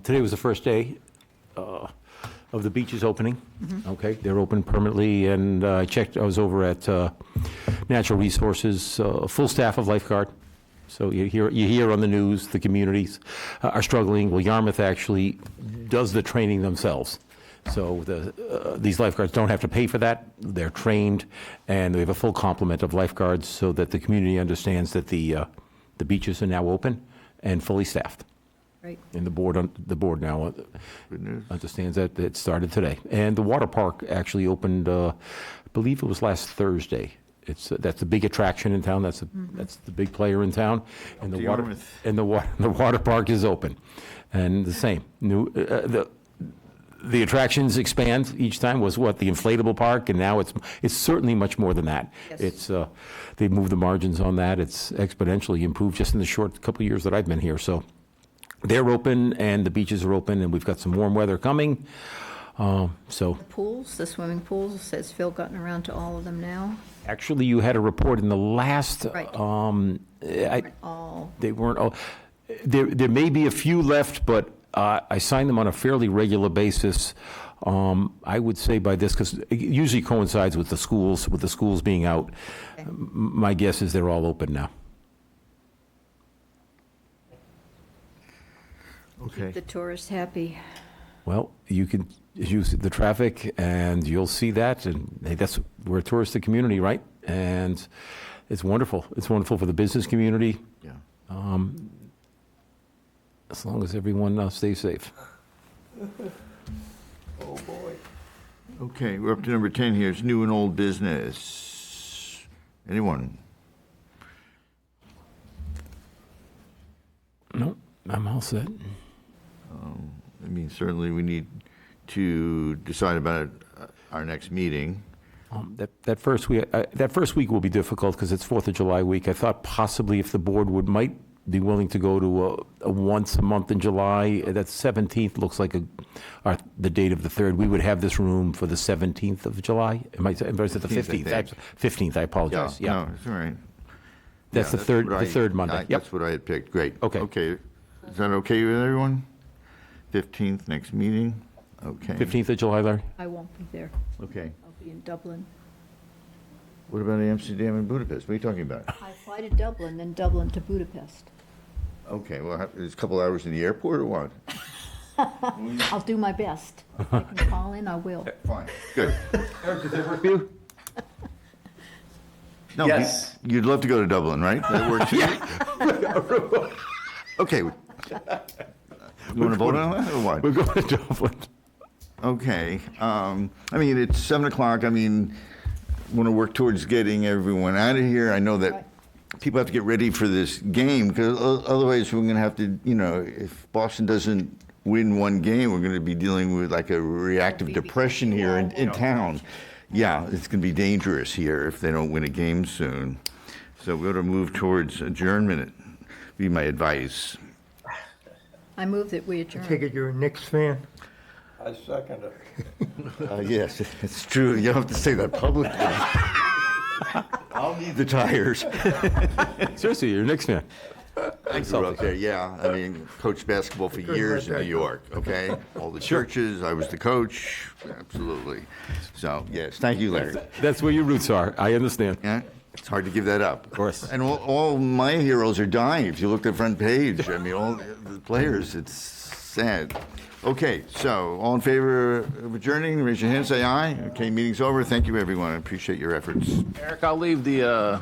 today was the first day of the beaches opening. Okay, they're open permanently, and I checked, I was over at Natural Resources, full staff of lifeguard, So you hear on the news, the communities are struggling. Well, Yarmouth actually does the training themselves. So these lifeguards don't have to pay for that. They're trained, and we have a full complement of lifeguards so that the community understands that the beaches are now open and fully staffed. Right. And the board now understands that it started today. And the water park actually opened, I believe it was last Thursday. That's a big attraction in town. That's the big player in town. And To Yarmouth. the water park is open. And the same. The attractions expand each time. Was what, the inflatable park, and now it's certainly much more than that. Yes. They've moved the margins on that. It's exponentially improved just in the short couple of years that I've been here. So they're open, and the beaches are open, and we've got some warm weather coming. So Pools, the swimming pools, has Phil gotten around to all of them now? actually, you had a report in the last. Right. All, They weren't all. There may be a few left, but I sign them on a fairly regular basis. I would say by this, because it usually coincides with the schools being out. Okay. My guess is they're all open now. Okay. the tourists happy. Well, you can use the traffic, and you'll see that, and hey, we're a touristic community, right? And it's wonderful. It's wonderful for the business community, Yeah. as long as everyone stays safe. Oh, boy. Okay, we're up to number 10 here. It's new and old business. Anyone? No, I'm all set. I mean, certainly we need to decide about our next meeting. That first week will be difficult because it's 4th of July week. I thought possibly if the board might be willing to go to a once a month in July, that 17th looks like the date of the 3rd. We would have this room for the 17th of July. Am I saying, or is it the 15th, I 15th? think. 15th, I apologize. Yeah. No, it's all right. That's Yeah, the third, what the third Monday. Yep. That's what I had picked. Great. Okay. Okay. Is that okay with everyone? 15th, next meeting? Okay. 15th of July, Larry? I won't be there. Okay. I'll be in Dublin. What about Amsterdam and Budapest? What are you talking about? I fly to Dublin, then Dublin to Budapest. Okay, well, there's a couple hours in the airport or what? I'll do my best. If I can call in, I will. Fine. Good. Eric, does that work for you? No, Yes. you'd love to go to Dublin, right? That works for you? Okay. You want to vote on that or what? We're going to Dublin. Okay. I mean, it's 7 o'clock. I mean, want to work towards getting everyone out of here. I know that people have to get ready for this game because otherwise we're going to have to, if Boston doesn't win one game, we're going to be dealing with like a reactive depression here in town. Yeah, it's going to be dangerous here if they don't win a game soon. So we're going to move towards adjournment, be my advice. I move that we adjourn. Take it you're a Knicks fan? I second it. Yes, it's true. You don't have to say that publicly. I'll need the tires. Seriously, you're a Knicks fan. I grew up there, yeah. I mean, coached basketball for years in New York, okay? All the churches, I was the coach, absolutely. So, yes, thank you, Larry. That's where your roots are. I understand. Yeah, it's hard to give that up. Of course. And all my heroes are dying. If you look at the front page, I mean, all the players, it's sad. Okay, so all in favor of adjourning, raise your hand, say aye. Okay, meeting's over. Thank you, everyone. I appreciate your efforts. Eric, I'll leave the